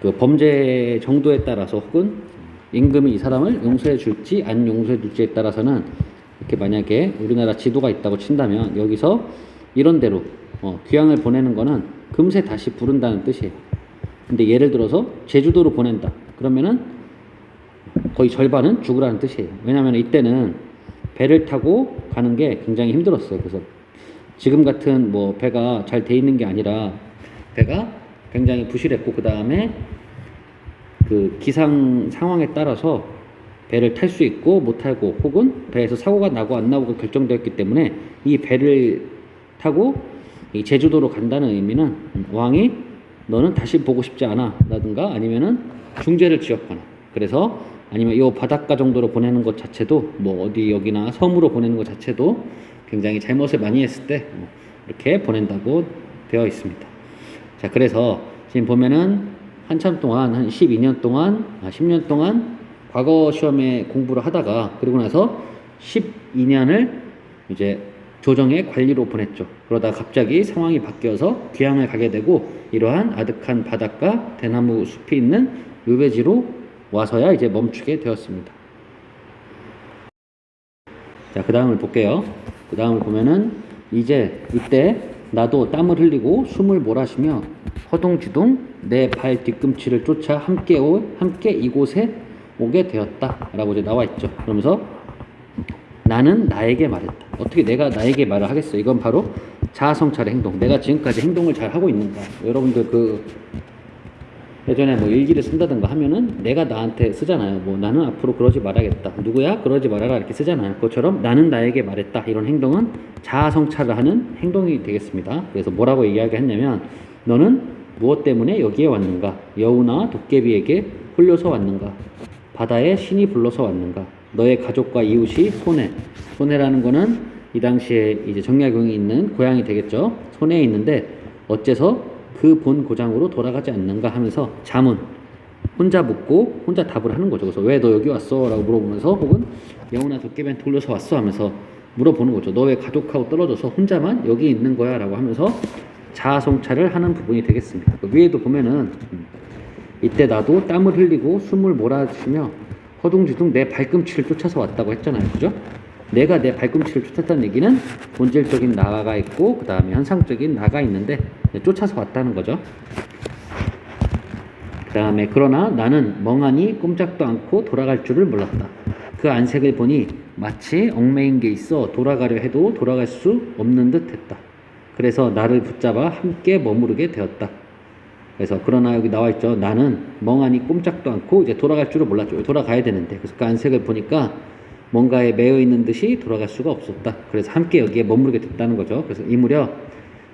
그 범죄 정도에 따라서 혹은 임금이 이 사람을 용서해 줄지 안 용서해 줄지에 따라서는 이렇게 만약에 우리나라 지도가 있다고 친다면 여기서 이런 대로 귀향을 보내는 거는 금세 다시 부른다는 뜻이에요. 근데 예를 들어서 제주도로 보낸다 그러면은 거의 절반은 죽으라는 뜻이에요. 왜냐하면 이때는 배를 타고 가는 게 굉장히 힘들었어요. 그래서 지금 같은 뭐 배가 잘 돼 있는 게 아니라 배가 굉장히 부실했고, 그 다음에 그 기상 상황에 따라서 배를 탈 수 있고 못 타고 혹은 배에서 사고가 나고 안 나고가 결정되었기 때문에 이 배를 타고 이 제주도로 간다는 의미는 왕이 너는 다시 보고 싶지 않아 라든가 아니면은 중죄를 지었거나, 그래서 아니면 이 바닷가 정도로 보내는 것 자체도 뭐 어디 여기나 섬으로 보내는 것 자체도 굉장히 잘못을 많이 했을 때 이렇게 보낸다고 되어 있습니다. 자, 그래서 지금 보면은 한참 동안 한 12년 동안 10년 동안 과거 시험에 공부를 하다가 그리고 나서 12년을 이제 조정의 관리로 보냈죠. 그러다 갑자기 상황이 바뀌어서 귀향을 가게 되고 이러한 아득한 바닷가 대나무 숲이 있는 유배지로 와서야 이제 멈추게 되었습니다. 자, 그 다음을 볼게요. 그 다음을 보면은 이제 이때 나도 땀을 흘리고 숨을 몰아쉬며 허둥지둥 내 발 뒤꿈치를 쫓아 함께 이곳에 오게 되었다 라고 이제 나와 있죠. 그러면서 나는 나에게 말했다. 어떻게 내가 나에게 말을 하겠어? 이건 바로 자아성찰의 행동. 내가 지금까지 행동을 잘 하고 있는가? 여러분들 그 예전에 뭐 일기를 쓴다든가 하면은 내가 나한테 쓰잖아요. 뭐 나는 앞으로 그러지 말아야겠다. 누구야? 그러지 말아라. 이렇게 쓰잖아요. 그것처럼 나는 나에게 말했다. 이런 행동은 자아성찰을 하는 행동이 되겠습니다. 그래서 뭐라고 이야기했냐면 너는 무엇 때문에 여기에 왔는가? 여우나 도깨비에게 홀려서 왔는가? 바다에 신이 불러서 왔는가? 너의 가족과 이웃이 손해라는 거는 이 당시에 이제 정약용이 있는 고향이 되겠죠. 손해에 있는데 어째서 그 본 고장으로 돌아가지 않는가 하면서 자문 혼자 묻고 혼자 답을 하는 거죠. 그래서 왜 너 여기 왔어? 라고 물어보면서 혹은 여우나 도깨비한테 홀려서 왔어? 하면서 물어보는 거죠. 너 왜 가족하고 떨어져서 혼자만 여기 있는 거야? 라고 하면서 자아성찰을 하는 부분이 되겠습니다. 그 위에도 보면은 이때 나도 땀을 흘리고 숨을 몰아쉬며 허둥지둥 내 발꿈치를 쫓아서 왔다고 했잖아요. 그죠? 내가 내 발꿈치를 쫓았다는 얘기는 본질적인 나가 있고 그 다음에 현상적인 나가 있는데 쫓아서 왔다는 거죠. 그 다음에 그러나 나는 멍하니 꼼짝도 않고 돌아갈 줄을 몰랐다. 그 안색을 보니 마치 얽매인 게 있어 돌아가려 해도 돌아갈 수 없는 듯 했다. 그래서 나를 붙잡아 함께 머무르게 되었다. 그래서 그러나 여기 나와 있죠. 나는 멍하니 꼼짝도 않고 이제 돌아갈 줄을 몰랐죠. 돌아가야 되는데. 그래서 그 안색을 보니까 뭔가에 매여 있는 듯이 돌아갈 수가 없었다. 그래서 함께 여기에 머무르게 됐다는 거죠. 그래서 이 무렵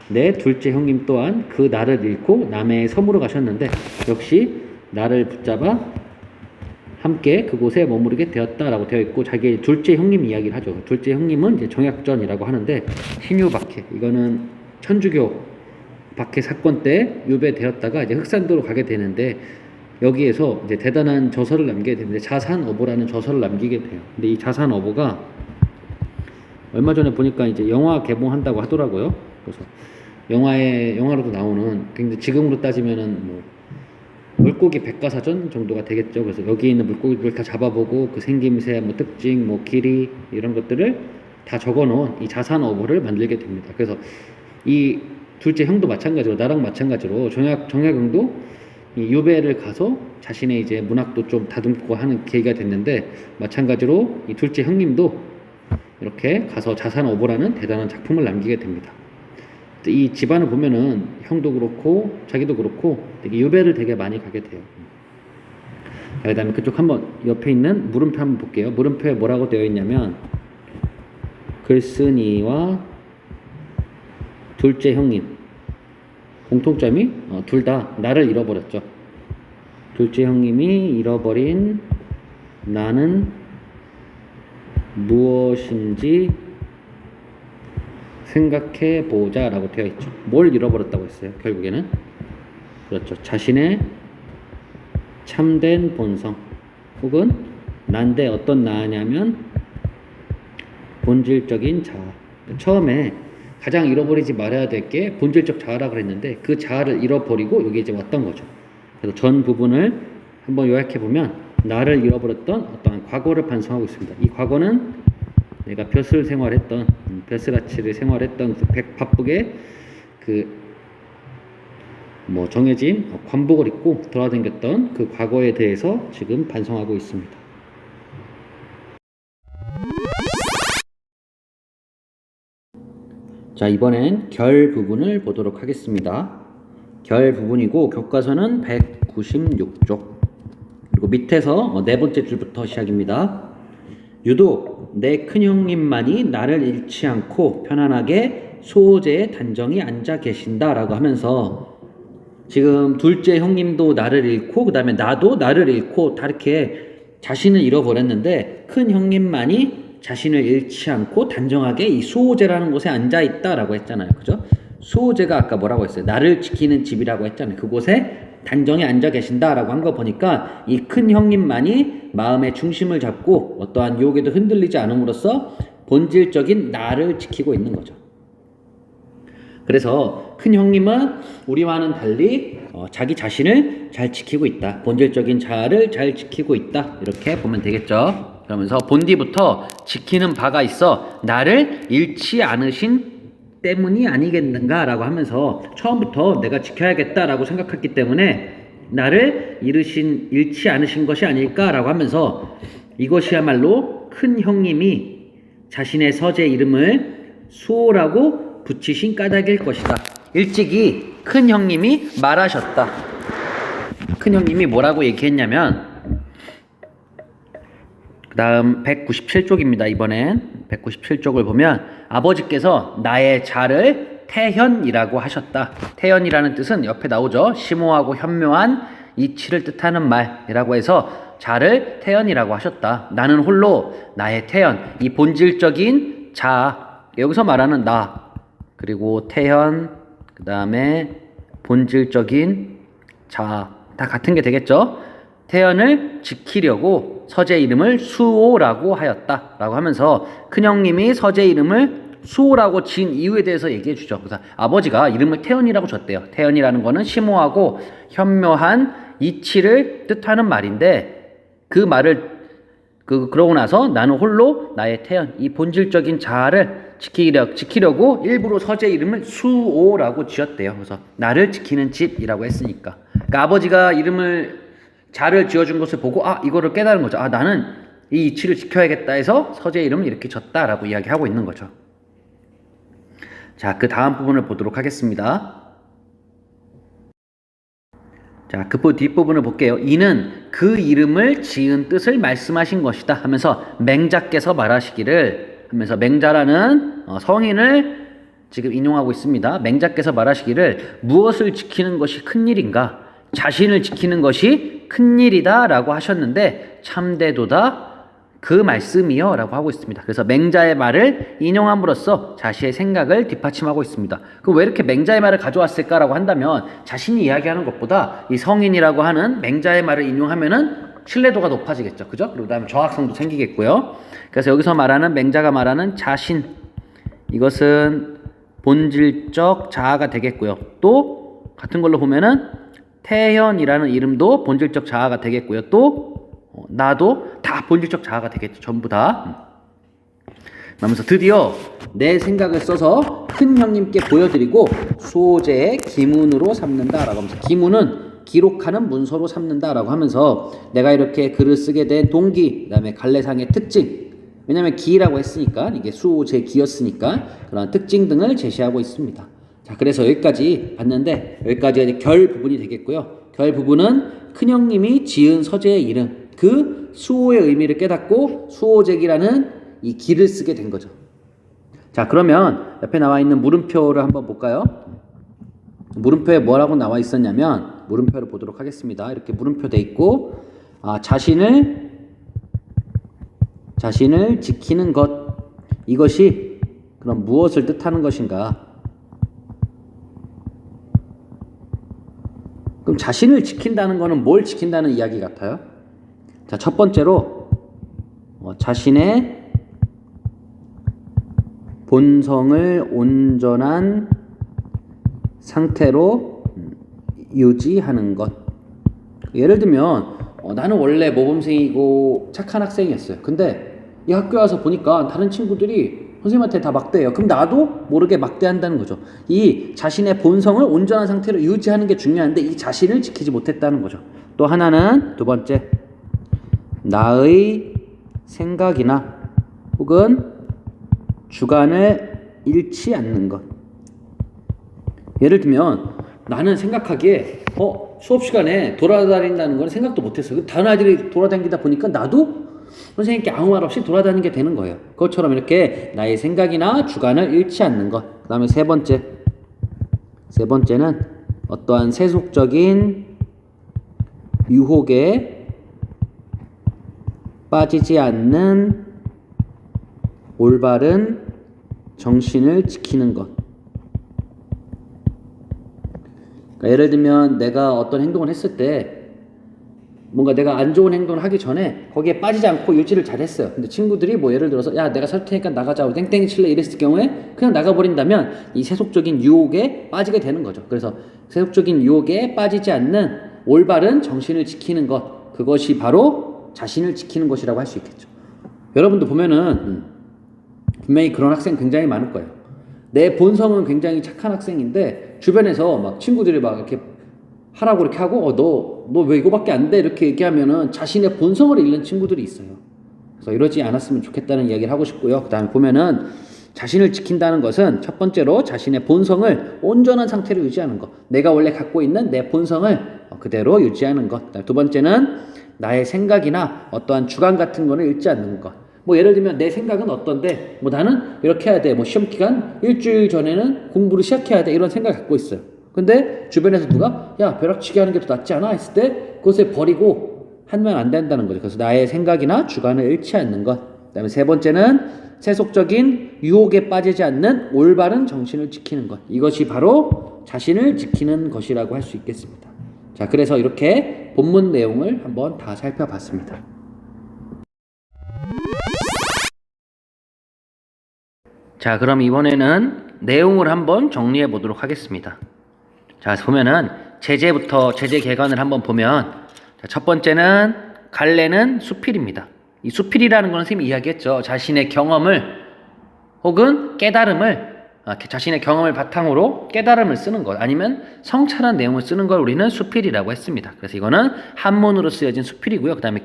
내 둘째 형님 또한 그 나를 잃고 남해의 섬으로 가셨는데 역시 나를 붙잡아 함께 그곳에 머무르게 되었다라고 되어 있고 자기의 둘째 형님 이야기를 하죠. 둘째 형님은 이제 정약전이라고 하는데 신유박해, 이거는 천주교 박해 사건 때 유배되었다가 이제 흑산도로 가게 되는데 여기에서 이제 대단한 저서를 남기게 되는데 자산어보라는 저서를 남기게 돼요. 근데 이 자산어보가 얼마 전에 보니까 이제 영화 개봉한다고 하더라고요. 그래서 영화로도 나오는 굉장히 지금으로 따지면은 뭐 물고기 백과사전 정도가 되겠죠. 그래서 여기 있는 물고기들을 다 잡아보고 그 생김새, 뭐 특징, 뭐 길이 이런 것들을 다 적어놓은 이 자산 어부를 만들게 됩니다. 그래서 이 둘째 형도 마찬가지로 나랑 마찬가지로 정약용도 이 유배를 가서 자신의 이제 문학도 좀 다듬고 하는 계기가 됐는데 마찬가지로 이 둘째 형님도 이렇게 가서 자산 어부라는 대단한 작품을 남기게 됩니다. 이 집안을 보면은 형도 그렇고 자기도 그렇고 되게 유배를 되게 많이 가게 돼요. 그 다음에 그쪽 한번 옆에 있는 물음표 한번 볼게요. 물음표에 뭐라고 되어 있냐면 글쓴이와 둘째 형님 공통점이 둘 다 나를 잃어버렸죠. 둘째 형님이 잃어버린 나는 무엇인지 생각해 보자 라고 되어 있죠. 뭘 잃어버렸다고 했어요? 결국에는 그렇죠. 자신의 참된 본성 혹은 난데 어떤 나냐면 본질적인 자아. 처음에 가장 잃어버리지 말아야 될 게 본질적 자아라 그랬는데 그 자아를 잃어버리고 여기 이제 왔던 거죠. 그래서 전 부분을 한번 요약해 보면 나를 잃어버렸던 어떠한 과거를 반성하고 있습니다. 이 과거는 내가 벼슬 생활했던 벼슬아치를 생활했던 그 바쁘게 그 뭐 정해진 관복을 입고 돌아다녔던 그 과거에 대해서 지금 반성하고 있습니다. 자, 이번엔 결 부분을 보도록 하겠습니다. 결 부분이고 교과서는 196쪽 그리고 밑에서 네 번째 줄부터 시작입니다. 유독 내 큰형님만이 나를 잃지 않고 편안하게 소호제의 단정히 앉아 계신다 라고 하면서 지금 둘째 형님도 나를 잃고 그 다음에 나도 나를 잃고 다 이렇게 자신을 잃어버렸는데 큰 형님만이 자신을 잃지 않고 단정하게 이 수호제라는 곳에 앉아있다 라고 했잖아요. 그죠? 수호제가 아까 뭐라고 했어요? 나를 지키는 집이라고 했잖아요. 그곳에 단정히 앉아 계신다 라고 한 거 보니까 이 큰 형님만이 마음의 중심을 잡고 어떠한 유혹에도 흔들리지 않음으로써 본질적인 나를 지키고 있는 거죠. 그래서 큰 형님은 우리와는 달리 자기 자신을 잘 지키고 있다. 본질적인 자아를 잘 지키고 있다. 이렇게 보면 되겠죠. 그러면서 본디부터 지키는 바가 있어 나를 잃지 않으신 때문이 아니겠는가 라고 하면서 처음부터 내가 지켜야겠다라고 생각했기 때문에 나를 잃지 않으신 것이 아닐까라고 하면서 이것이야말로 큰 형님이 자신의 서재 이름을 수호라고 붙이신 까닭일 것이다. 일찍이 큰 형님이 말하셨다. 큰 형님이 뭐라고 얘기했냐면 그 다음 197쪽입니다. 이번엔 197쪽을 보면 아버지께서 나의 자를 태현이라고 하셨다. 태현이라는 뜻은 옆에 나오죠. 심오하고 현묘한 이치를 뜻하는 말이라고 해서 자를 태현이라고 하셨다. 나는 홀로 나의 태현, 이 본질적인 자, 여기서 말하는 나, 그리고 태현, 그 다음에 본질적인 자, 다 같은 게 되겠죠. 태연을 지키려고 서재 이름을 수호라고 하였다 라고 하면서 큰형님이 서재 이름을 수호라고 지은 이유에 대해서 얘기해 주죠. 그래서 아버지가 이름을 태연이라고 줬대요. 태연이라는 거는 심오하고 현묘한 이치를 뜻하는 말인데 그 말을 그러고 나서 나는 홀로 나의 태연, 이 본질적인 자아를 지키려고 일부러 서재 이름을 수호라고 지었대요. 그래서 나를 지키는 집이라고 했으니까. 그러니까 아버지가 자를 지어준 것을 보고 이거를 깨달은 거죠. 나는 이 이치를 지켜야겠다 해서 서재 이름을 이렇게 졌다라고 이야기하고 있는 거죠. 자, 그 다음 부분을 보도록 하겠습니다. 자, 그 뒷부분을 볼게요. 이는 그 이름을 지은 뜻을 말씀하신 것이다 하면서 맹자께서 말하시기를 하면서 맹자라는 성인을 지금 인용하고 있습니다. 맹자께서 말하시기를 무엇을 지키는 것이 큰일인가? 자신을 지키는 것이 큰일이다 라고 하셨는데 참되도다 그 말씀이요 라고 하고 있습니다. 그래서 맹자의 말을 인용함으로써 자신의 생각을 뒷받침하고 있습니다. 그럼 왜 이렇게 맹자의 말을 가져왔을까라고 한다면 자신이 이야기하는 것보다 이 성인이라고 하는 맹자의 말을 인용하면은 신뢰도가 높아지겠죠. 그죠? 그리고 그다음에 정확성도 생기겠고요. 그래서 여기서 말하는 맹자가 말하는 자신, 이것은 본질적 자아가 되겠고요. 또 같은 걸로 보면은 태현이라는 이름도 본질적 자아가 되겠고요. 또 나도 다 본질적 자아가 되겠죠. 전부 다. 그러면서 드디어 내 생각을 써서 큰 형님께 보여드리고 수호제의 기문으로 삼는다라고 하면서, 기문은 기록하는 문서로 삼는다라고 하면서 내가 이렇게 글을 쓰게 된 동기, 그다음에 갈래상의 특징, 왜냐하면 기라고 했으니까 이게 수호제 기였으니까 그런 특징 등을 제시하고 있습니다. 자, 그래서 여기까지 봤는데, 여기까지가 이제 결 부분이 되겠고요. 결 부분은 큰형님이 지은 서재의 이름, 그 수호의 의미를 깨닫고 수호제기라는 이 기를 쓰게 된 거죠. 자, 그러면 옆에 나와 있는 물음표를 한번 볼까요? 물음표에 뭐라고 나와 있었냐면, 물음표를 보도록 하겠습니다. 이렇게 물음표 돼 있고, 자신을 지키는 것, 이것이 그럼 무엇을 뜻하는 것인가? 그럼 자신을 지킨다는 것은 뭘 지킨다는 이야기 같아요? 자, 첫 번째로 자신의 본성을 온전한 상태로 유지하는 것. 예를 들면 나는 원래 모범생이고 착한 학생이었어요. 근데 이 학교에 와서 보니까 다른 친구들이 선생님한테 다 막대해요. 그럼 나도 모르게 막대한다는 거죠. 이 자신의 본성을 온전한 상태로 유지하는 게 중요한데 이 자신을 지키지 못했다는 거죠. 또 하나는, 두 번째, 나의 생각이나 혹은 주관을 잃지 않는 것. 예를 들면 나는 생각하기에 수업 시간에 돌아다닌다는 건 생각도 못했어요. 다른 아이들이 돌아다니다 보니까 나도 선생님께 아무 말 없이 돌아다니게 되는 거예요. 그것처럼 이렇게 나의 생각이나 주관을 잃지 않는 것. 그 다음에 세 번째는 어떠한 세속적인 유혹에 빠지지 않는 올바른 정신을 지키는 것. 그러니까 예를 들면 내가 어떤 행동을 했을 때 뭔가 내가 안 좋은 행동을 하기 전에 거기에 빠지지 않고 유지를 잘했어요. 근데 친구들이 뭐 예를 들어서 야 내가 살 테니까 나가자고 땡땡이 칠래 이랬을 경우에 그냥 나가버린다면 이 세속적인 유혹에 빠지게 되는 거죠. 그래서 세속적인 유혹에 빠지지 않는 올바른 정신을 지키는 것, 그것이 바로 자신을 지키는 것이라고 할 수 있겠죠. 여러분도 보면은 분명히 그런 학생 굉장히 많을 거예요. 내 본성은 굉장히 착한 학생인데 주변에서 막 친구들이 막 이렇게 하라고 이렇게 하고 너 왜 이거밖에 안 돼? 이렇게 얘기하면은 자신의 본성을 잃는 친구들이 있어요. 그래서 이러지 않았으면 좋겠다는 이야기를 하고 싶고요. 그 다음에 보면은 자신을 지킨다는 것은 첫 번째로 자신의 본성을 온전한 상태로 유지하는 것. 내가 원래 갖고 있는 내 본성을 그대로 유지하는 것. 두 번째는 나의 생각이나 어떠한 주관 같은 거를 잃지 않는 것. 뭐 예를 들면 내 생각은 어떤데 뭐 나는 이렇게 해야 돼. 뭐 시험 기간 일주일 전에는 공부를 시작해야 돼. 이런 생각을 갖고 있어요. 근데 주변에서 누가 야 벼락치기 하는 게 더 낫지 않아? 했을 때 그것을 버리고 하면 안 된다는 거죠. 그래서 나의 생각이나 주관을 잃지 않는 것. 그 다음에 세 번째는 세속적인 유혹에 빠지지 않는 올바른 정신을 지키는 것. 이것이 바로 자신을 지키는 것이라고 할 수 있겠습니다. 자, 그래서 이렇게 본문 내용을 한번 다 살펴봤습니다. 자, 그럼 이번에는 내용을 한번 정리해 보도록 하겠습니다. 자, 보면은 제재 개관을 한번 보면, 자, 첫 번째는 갈래는 수필입니다. 이 수필이라는 건 선생님이 이야기했죠. 자신의 경험을 혹은 깨달음을, 자신의 경험을 바탕으로 깨달음을 쓰는 것, 아니면 성찰한 내용을 쓰는 걸 우리는 수필이라고 했습니다. 그래서 이거는 한문으로 쓰여진 수필이고요. 그 다음에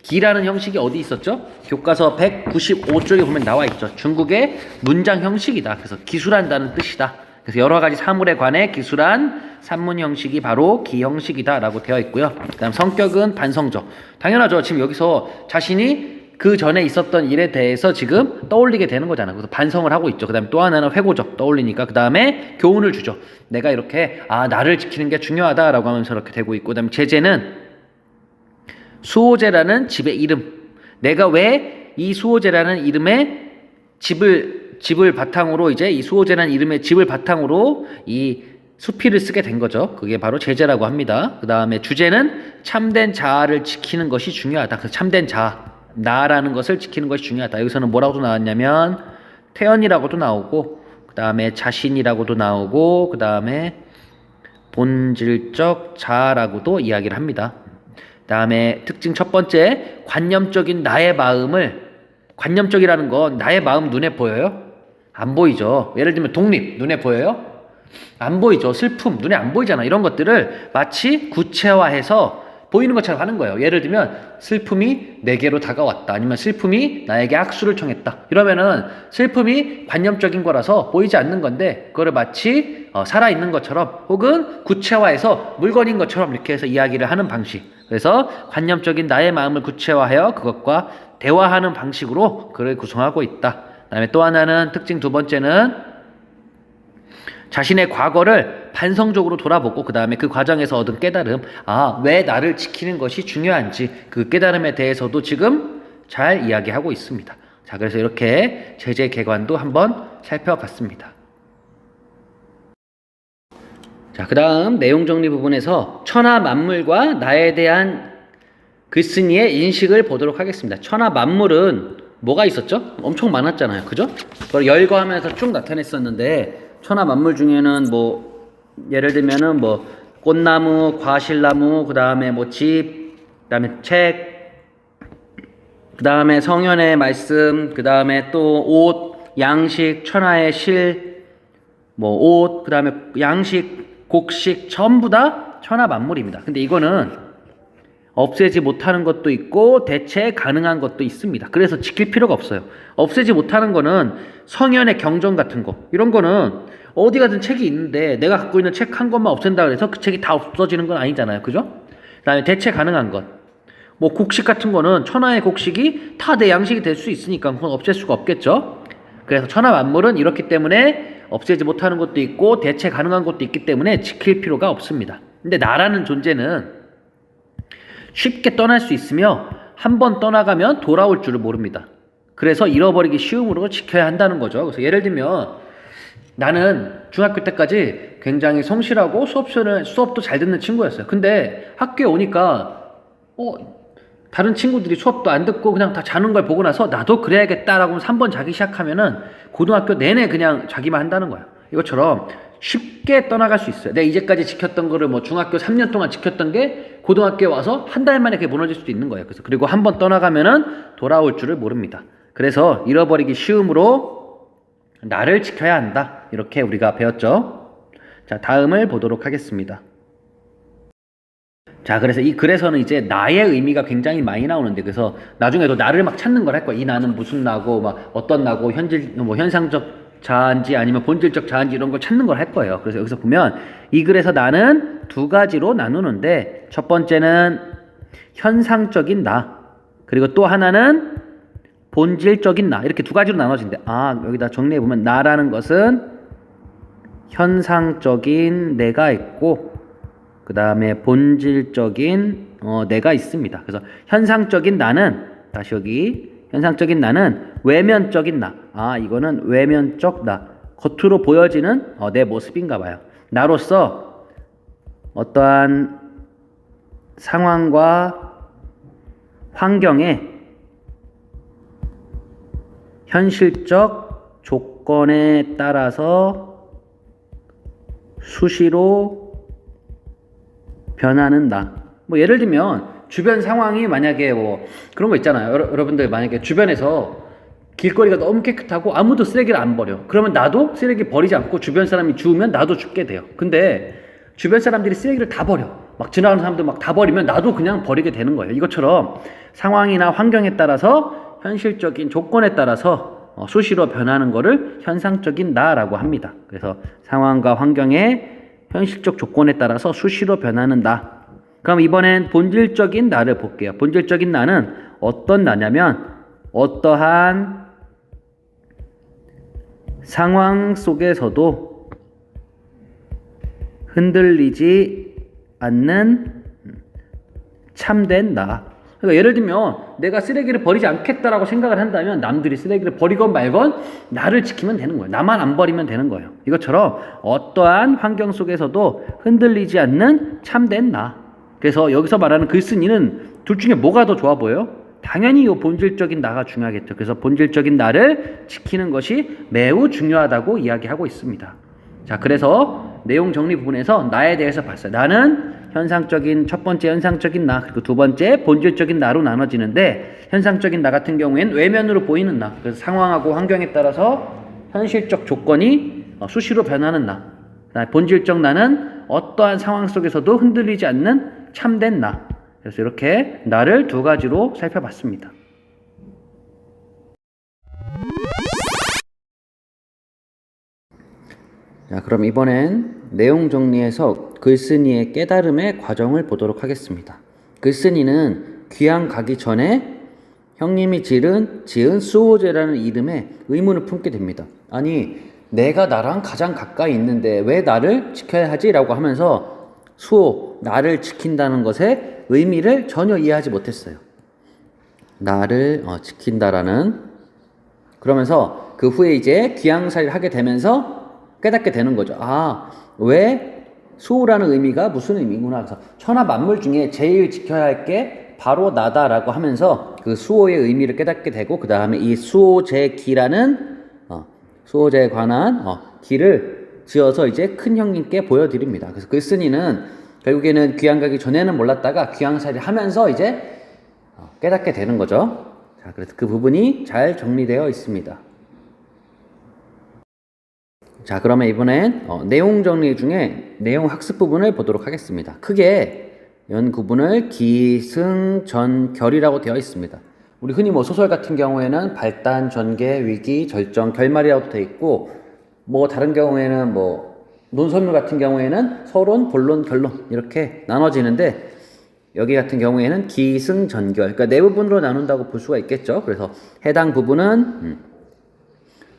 기라는 형식이 어디 있었죠? 교과서 195쪽에 보면 나와 있죠. 중국의 문장 형식이다. 그래서 기술한다는 뜻이다. 그래서 여러 가지 사물에 관해 기술한 산문 형식이 바로 기 형식이다 라고 되어 있고요. 그 다음 성격은 반성적. 당연하죠. 지금 여기서 자신이 그 전에 있었던 일에 대해서 지금 떠올리게 되는 거잖아요. 그래서 반성을 하고 있죠. 그 다음에 또 하나는 회고적, 떠올리니까. 그 다음에 교훈을 주죠. 내가 이렇게 나를 지키는 게 중요하다라고 하면서 이렇게 되고 있고, 그 다음에 제재는 수호제라는 집의 이름. 내가 왜 이 수호제라는 이름의 집을 바탕으로 이제 이 수호제라는 이름의 집을 바탕으로 이 수필을 쓰게 된 거죠. 그게 바로 제재라고 합니다. 그 다음에 주제는 참된 자아를 지키는 것이 중요하다. 그래서 참된 자아, 나라는 것을 지키는 것이 중요하다. 여기서는 뭐라고도 나왔냐면 태연이라고도 나오고, 그 다음에 자신이라고도 나오고, 그 다음에 본질적 자아라고도 이야기를 합니다. 다음에 특징 첫 번째, 관념적인 나의 마음을, 관념적이라는 건 나의 마음 눈에 보여요? 안 보이죠. 예를 들면 독립 눈에 보여요? 안 보이죠. 슬픔 눈에 안 보이잖아. 이런 것들을 마치 구체화해서 보이는 것처럼 하는 거예요. 예를 들면 슬픔이 내게로 다가왔다. 아니면 슬픔이 나에게 악수를 청했다. 이러면은 슬픔이 관념적인 거라서 보이지 않는 건데 그거를 마치 살아있는 것처럼 혹은 구체화해서 물건인 것처럼 이렇게 해서 이야기를 하는 방식. 그래서 관념적인 나의 마음을 구체화하여 그것과 대화하는 방식으로 글을 구성하고 있다. 그다음에 또 하나는 특징 두 번째는 자신의 과거를 반성적으로 돌아보고 그 다음에 그 과정에서 얻은 깨달음, 왜 나를 지키는 것이 중요한지 그 깨달음에 대해서도 지금 잘 이야기하고 있습니다. 자, 그래서 이렇게 제재 개관도 한번 살펴봤습니다. 자, 그 다음 내용 정리 부분에서 천하 만물과 나에 대한 글쓴이의 인식을 보도록 하겠습니다. 천하 만물은 뭐가 있었죠? 엄청 많았잖아요. 그죠? 그걸 열거하면서 쭉 나타냈었는데 천하 만물 중에는 뭐 예를 들면은 뭐 꽃나무, 과실나무, 그 다음에 뭐 집, 그 다음에 책, 그 다음에 성현의 말씀, 그 다음에 또 옷, 양식, 천하의 실, 뭐 옷, 그 다음에 양식, 곡식 전부 다 천하 만물입니다. 근데 이거는 없애지 못하는 것도 있고 대체 가능한 것도 있습니다. 그래서 지킬 필요가 없어요. 없애지 못하는 거는 성현의 경전 같은 거, 이런 거는 어디 가든 책이 있는데 내가 갖고 있는 책 한 권만 없앤다 그래서 그 책이 다 없어지는 건 아니잖아요. 그죠? 그 다음에 대체 가능한 것, 뭐 곡식 같은 거는 천하의 곡식이 다 내 양식이 될 수 있으니까 그건 없앨 수가 없겠죠. 그래서 천하 만물은 이렇기 때문에 없애지 못하는 것도 있고 대체 가능한 것도 있기 때문에 지킬 필요가 없습니다. 근데 나라는 존재는 쉽게 떠날 수 있으며 한 번 떠나가면 돌아올 줄을 모릅니다. 그래서 잃어버리기 쉬움으로 지켜야 한다는 거죠. 그래서 예를 들면 나는 중학교 때까지 굉장히 성실하고 수업도 잘 듣는 친구였어요. 근데 학교에 오니까 다른 친구들이 수업도 안 듣고 그냥 다 자는 걸 보고 나서 나도 그래야겠다라고 하면서 한 번 자기 시작하면은 고등학교 내내 그냥 자기만 한다는 거예요. 이것처럼 쉽게 떠나갈 수 있어요. 내가 이제까지 지켰던 거를 뭐 중학교 3년 동안 지켰던 게 고등학교에 와서 한 달 만에 그게 무너질 수도 있는 거예요. 그래서 그리고 한 번 떠나가면은 돌아올 줄을 모릅니다. 그래서 잃어버리기 쉬움으로 나를 지켜야 한다. 이렇게 우리가 배웠죠. 자, 다음을 보도록 하겠습니다. 자, 그래서 이 글에서는 이제 나의 의미가 굉장히 많이 나오는데, 그래서 나중에도 나를 막 찾는 걸 할 거야. 이 나는 무슨 나고, 막 어떤 나고, 현상적 자아인지 아니면 본질적 자아인지 이런 걸 찾는 걸 할 거예요. 그래서 여기서 보면 이 글에서 나는 두 가지로 나누는데, 첫 번째는 현상적인 나, 그리고 또 하나는 본질적인 나, 이렇게 두 가지로 나눠진대. 여기다 정리해보면 나라는 것은 현상적인 내가 있고 그 다음에 본질적인 내가 있습니다. 그래서 현상적인 나는, 다시 여기 현상적인 나는 외면적인 나, 이거는 외면적 나, 겉으로 보여지는 내 모습인가 봐요. 나로서 어떠한 상황과 환경에 현실적 조건에 따라서 수시로 변하는 나. 뭐 예를 들면 주변 상황이 만약에 뭐 그런 거 있잖아요. 여러분들 만약에 주변에서 길거리가 너무 깨끗하고 아무도 쓰레기를 안 버려. 그러면 나도 쓰레기 버리지 않고 주변 사람이 주우면 나도 줍게 돼요. 근데 주변 사람들이 쓰레기를 다 버려. 막 지나가는 사람들 막 다 버리면 나도 그냥 버리게 되는 거예요. 이것처럼 상황이나 환경에 따라서 현실적인 조건에 따라서 수시로 변하는 거를 현상적인 나라고 합니다. 그래서 상황과 환경의 현실적 조건에 따라서 수시로 변하는 나. 그럼 이번엔 본질적인 나를 볼게요. 본질적인 나는 어떤 나냐면 어떠한 상황 속에서도 흔들리지 않는 참된 나. 그러니까 예를 들면 내가 쓰레기를 버리지 않겠다라고 생각을 한다면 남들이 쓰레기를 버리건 말건 나를 지키면 되는 거예요. 나만 안 버리면 되는 거예요. 이것처럼 어떠한 환경 속에서도 흔들리지 않는 참된 나. 그래서 여기서 말하는 글쓴이는 둘 중에 뭐가 더 좋아 보여요? 당연히 이 본질적인 나가 중요하겠죠. 그래서 본질적인 나를 지키는 것이 매우 중요하다고 이야기하고 있습니다. 자, 그래서 내용 정리 부분에서 나에 대해서 봤어요. 나는 현상적인, 첫 번째 현상적인 나, 그리고 두 번째 본질적인 나로 나눠지는데, 현상적인 나 같은 경우에는 외면으로 보이는 나, 그래서 상황하고 환경에 따라서 현실적 조건이 수시로 변하는 나. 본질적 나는 어떠한 상황 속에서도 흔들리지 않는 참된 나. 그래서 이렇게 나를 두 가지로 살펴봤습니다. 자, 그럼 이번엔 내용 정리해서 글쓴이의 깨달음의 과정을 보도록 하겠습니다. 글쓴이는 귀양 가기 전에 형님이 지은 수호제라는 이름에 의문을 품게 됩니다. 아니, 내가 나랑 가장 가까이 있는데 왜 나를 지켜야 하지? 라고 하면서 수호, 나를 지킨다는 것의 의미를 전혀 이해하지 못했어요. 나를 지킨다라는, 그러면서 그 후에 이제 귀양살이를 하게 되면서 깨닫게 되는 거죠. 아, 왜 수호라는 의미가 무슨 의미구나. 그래서 천하 만물 중에 제일 지켜야 할 게 바로 나다라고 하면서 그 수호의 의미를 깨닫게 되고, 그 다음에 이 수호제기라는 수호제에 관한 기를 지어서 이제 큰 형님께 보여드립니다. 그래서 글쓴이는 결국에는 귀양 가기 전에는 몰랐다가 귀양살이 하면서 이제 깨닫게 되는 거죠. 자, 그래서 그 부분이 잘 정리되어 있습니다. 자, 그러면 이번엔 내용 정리 중에 내용 학습 부분을 보도록 하겠습니다. 크게 연 구분을 기, 승, 전, 결이라고 되어 있습니다. 우리 흔히 소설 같은 경우에는 발단, 전개, 위기, 절정, 결말이라고 되어 있고, 다른 경우에는 논설문 같은 경우에는 서론, 본론, 결론 이렇게 나눠지는데, 여기 같은 경우에는 기, 승, 전, 결, 그러니까 네 부분으로 나눈다고 볼 수가 있겠죠. 그래서 해당 부분은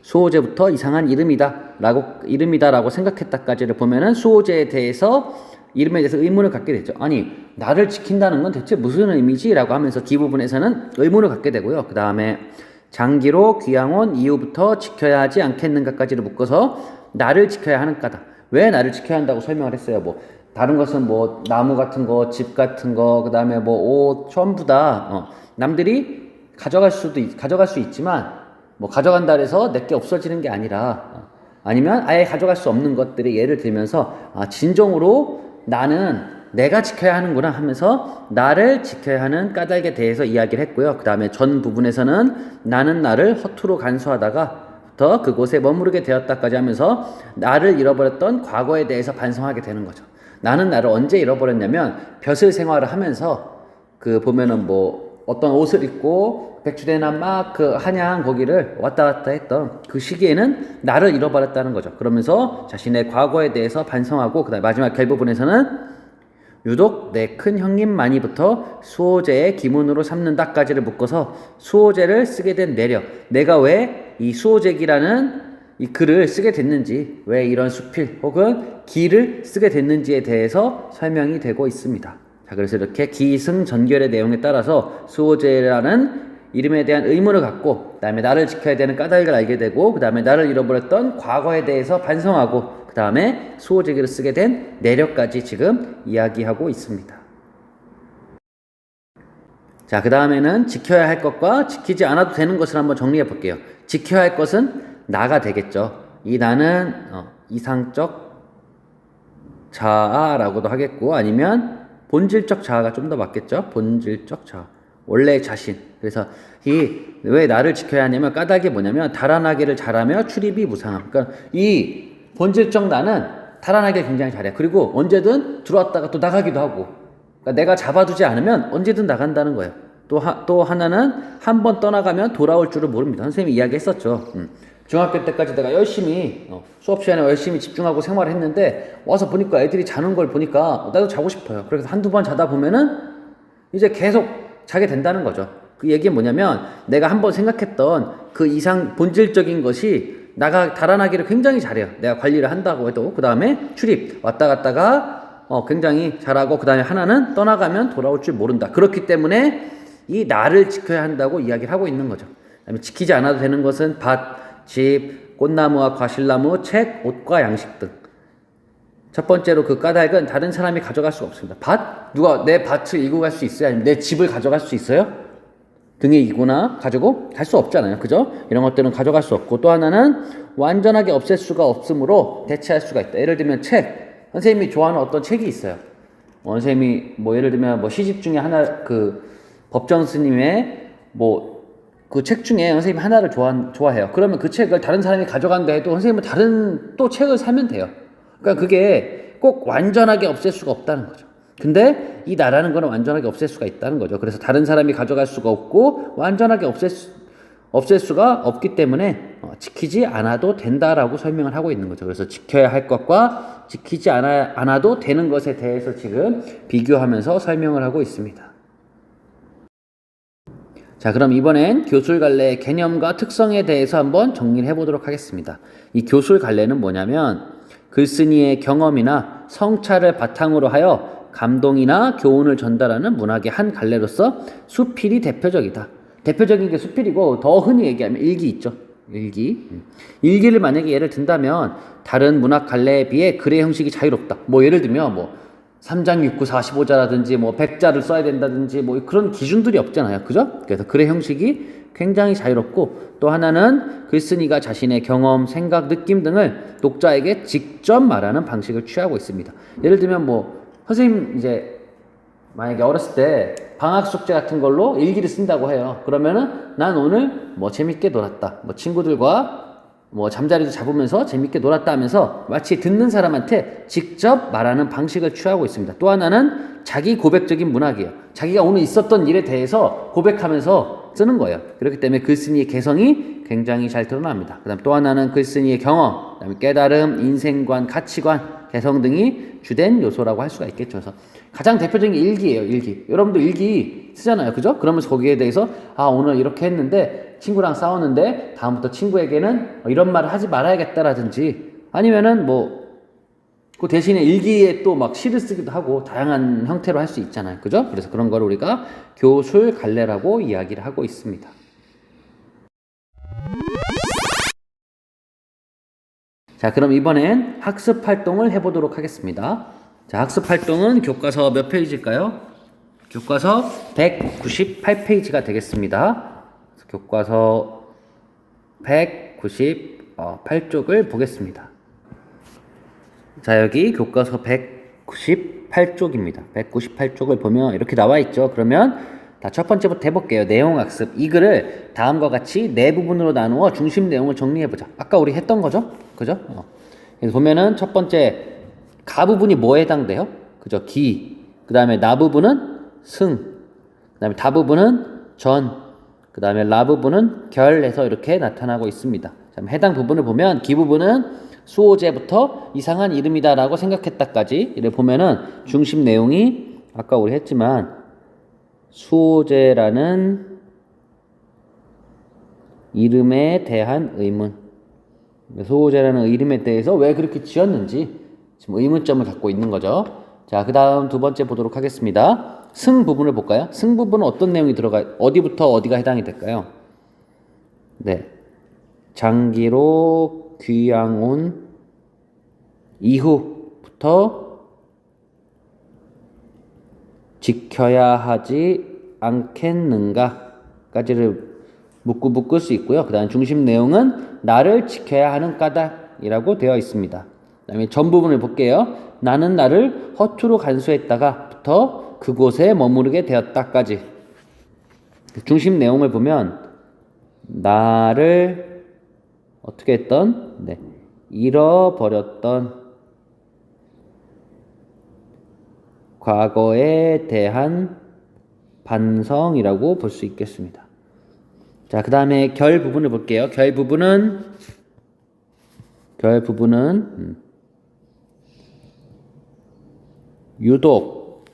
수호제부터 이상한 이름이다라고 생각했다까지를 보면은 수호제에 대해서 이름에 대해서 의문을 갖게 되죠. 아니, 나를 지킨다는 건 대체 무슨 의미지? 라고 하면서 기 부분에서는 의문을 갖게 되고요. 그 다음에 장기로 귀양 온 이후부터 지켜야 하지 않겠는가까지를 묶어서 나를 지켜야 하는 까다. 왜 나를 지켜야 한다고 설명을 했어요. 다른 것은 나무 같은 거, 집 같은 거, 그 다음에 옷, 전부 다 남들이 가져갈 수 있지만 가져간다 해서 내게 없어지는 게 아니라, 아니면 아예 가져갈 수 없는 것들이 예를 들면서 진정으로 나는 내가 지켜야 하는구나 하면서 나를 지켜야 하는 까닭에 대해서 이야기를 했고요. 그 다음에 전 부분에서는 나는 나를 허투루 간수하다가부터 그곳에 머무르게 되었다까지 하면서 나를 잃어버렸던 과거에 대해서 반성하게 되는 거죠. 나는 나를 언제 잃어버렸냐면 벼슬 생활을 하면서 보면은 어떤 옷을 입고 백주대나 막 한양 거기를 왔다 갔다 했던 그 시기에는 나를 잃어버렸다는 거죠. 그러면서 자신의 과거에 대해서 반성하고, 그 다음에 마지막 결부분에서는 유독 내 큰 형님만이부터 수호제의 기문으로 삼는다까지를 묶어서 수호제를 쓰게 된 매력, 내가 왜 이 수호제기라는 이 글을 쓰게 됐는지, 왜 이런 수필 혹은 기를 쓰게 됐는지에 대해서 설명이 되고 있습니다. 자, 그래서 이렇게 기승 전결의 내용에 따라서 수호제라는 이름에 대한 의문을 갖고, 그 다음에 나를 지켜야 되는 까닭을 알게 되고, 그 다음에 나를 잃어버렸던 과거에 대해서 반성하고, 그 다음에 수호제기를 쓰게 된 내력까지 지금 이야기하고 있습니다. 자, 그 다음에는 지켜야 할 것과 지키지 않아도 되는 것을 한번 정리해 볼게요. 지켜야 할 것은 나가 되겠죠. 이 나는 이상적 자아라고도 하겠고, 아니면 본질적 자아가 좀 더 맞겠죠. 본질적 자아, 원래 자신. 그래서 왜 나를 지켜야 하냐면 까닭이 뭐냐면 달아나기를 잘하며 출입이 무상함. 그러니까 이 본질적 나는 달아나기를 굉장히 잘해. 그리고 언제든 들어왔다가 또 나가기도 하고, 그러니까 내가 잡아두지 않으면 언제든 나간다는 거예요. 또 하나는 한 번 떠나가면 돌아올 줄을 모릅니다. 선생님이 이야기했었죠. 중학교 때까지 내가 열심히 수업 시간에 열심히 집중하고 생활을 했는데 와서 보니까 애들이 자는 걸 보니까 나도 자고 싶어요. 그래서 한두 번 자다 보면은 이제 계속 자게 된다는 거죠. 그 얘기는 뭐냐면 내가 한번 생각했던 그 이상 본질적인 것이 나가 달아나기를 굉장히 잘해요. 내가 관리를 한다고 해도. 그 다음에 출입 왔다 갔다가 굉장히 잘하고, 그 다음에 하나는 떠나가면 돌아올 줄 모른다. 그렇기 때문에 이 나를 지켜야 한다고 이야기를 하고 있는 거죠. 그다음에 지키지 않아도 되는 것은 밭, 집, 꽃나무와 과실나무, 책, 옷과 양식 등. 첫 번째로 그 까닭은 다른 사람이 가져갈 수가 없습니다. 누가 내 밭을 이고 갈 수 있어요? 아니면 내 집을 가져갈 수 있어요? 등에 이거나 가지고 갈 수 없잖아요. 그죠? 이런 것들은 가져갈 수 없고, 또 하나는 완전하게 없앨 수가 없으므로 대체할 수가 있다. 예를 들면 책. 선생님이 좋아하는 어떤 책이 있어요. 선생님이 뭐 예를 들면 뭐 시집 중에 하나, 그 법정 스님의 뭐 그 책 중에 선생님이 하나를 좋아해요. 그러면 그 책을 다른 사람이 가져간다 해도 선생님은 다른 또 책을 사면 돼요. 그러니까 그게 꼭 완전하게 없앨 수가 없다는 거죠. 근데 이 나라는 거는 완전하게 없앨 수가 있다는 거죠. 그래서 다른 사람이 가져갈 수가 없고 완전하게 없앨 수가 없기 때문에 지키지 않아도 된다라고 설명을 하고 있는 거죠. 그래서 지켜야 할 것과 지키지 않아도 되는 것에 대해서 지금 비교하면서 설명을 하고 있습니다. 자, 그럼 이번엔 교술갈래의 개념과 특성에 대해서 한번 정리를 해보도록 하겠습니다. 이 교술갈래는 뭐냐면 글쓴이의 경험이나 성찰을 바탕으로 하여 감동이나 교훈을 전달하는 문학의 한 갈래로서 수필이 대표적이다. 대표적인 게 수필이고, 더 흔히 얘기하면 일기 있죠. 일기를 만약에 예를 든다면 다른 문학 갈래에 비해 글의 형식이 자유롭다. 뭐 예를 들면 뭐 3장 6구 45자라든지 뭐 100자를 써야 된다든지 뭐 그런 기준들이 없잖아요. 그죠? 그래서 글의 형식이 굉장히 자유롭고, 또 하나는 글쓴이가 자신의 경험, 생각, 느낌 등을 독자에게 직접 말하는 방식을 취하고 있습니다. 예를 들면 뭐 선생님 이제 만약에 어렸을 때 방학 숙제 같은 걸로 일기를 쓴다고 해요. 그러면은 난 오늘 뭐 재밌게 놀았다. 뭐 친구들과 뭐 잠자리도 잡으면서 재밌게 놀았다 하면서 마치 듣는 사람한테 직접 말하는 방식을 취하고 있습니다. 또 하나는 자기 고백적인 문학이에요. 자기가 오늘 있었던 일에 대해서 고백하면서 쓰는 거예요. 그렇기 때문에 글쓴이의 개성이 굉장히 잘 드러납니다. 그 다음 또 하나는 글쓴이의 경험, 그 다음에 깨달음, 인생관, 가치관, 개성 등이 주된 요소라고 할 수가 있겠죠. 그래서 가장 대표적인 게 일기예요. 일기. 여러분도 일기 쓰잖아요. 그죠? 그러면서 거기에 대해서 오늘 이렇게 했는데 친구랑 싸웠는데 다음부터 친구에게는 이런 말을 하지 말아야겠다라든지, 아니면은 뭐 그 대신에 일기에 또 막 시를 쓰기도 하고 다양한 형태로 할 수 있잖아요. 그죠? 그래서 그런 걸 우리가 교술 갈래라고 이야기를 하고 있습니다. 자, 그럼 이번엔 학습 활동을 해보도록 하겠습니다. 자, 학습 활동은 교과서 몇 페이지일까요? 교과서 198페이지가 되겠습니다. 교과서 198쪽을 보겠습니다. 자, 여기 교과서 198쪽입니다. 198쪽을 보면 이렇게 나와 있죠. 그러면 첫 번째부터 해볼게요. 내용 학습. 이 글을 다음과 같이 네 부분으로 나누어 중심 내용을 정리해보자. 아까 우리 했던 거죠? 그죠? 그래서 보면은 첫 번째, 가 부분이 뭐에 해당돼요? 그죠? 기. 그 다음에 나 부분은 승. 그 다음에 다 부분은 전. 그 다음에 라 부분은 결 해서 이렇게 나타나고 있습니다. 자, 해당 부분을 보면 기 부분은 수호제부터 이상한 이름이다라고 생각했다까지 이를 보면은 중심 내용이 아까 우리 했지만 수호제라는 이름에 대한 의문, 수호제라는 이름에 대해서 왜 그렇게 지었는지 지금 의문점을 갖고 있는 거죠. 자, 그 다음 두 번째 보도록 하겠습니다. 승 부분을 볼까요? 승 부분은 어떤 내용이 어디부터 어디가 해당이 될까요? 네, 장기로 귀양 온 이후부터 지켜야 하지 않겠는가 까지를 묶을 수 있고요. 그 다음 중심 내용은 나를 지켜야 하는 까닭이라고 되어 있습니다. 그 다음에 전 부분을 볼게요. 나는 나를 허투루 간수했다가부터 그곳에 머무르게 되었다까지. 중심 내용을 보면 나를 어떻게 했던? 네, 잃어버렸던 과거에 대한 반성이라고 볼 수 있겠습니다. 자, 그 다음에 결 부분을 볼게요. 결 부분은 유독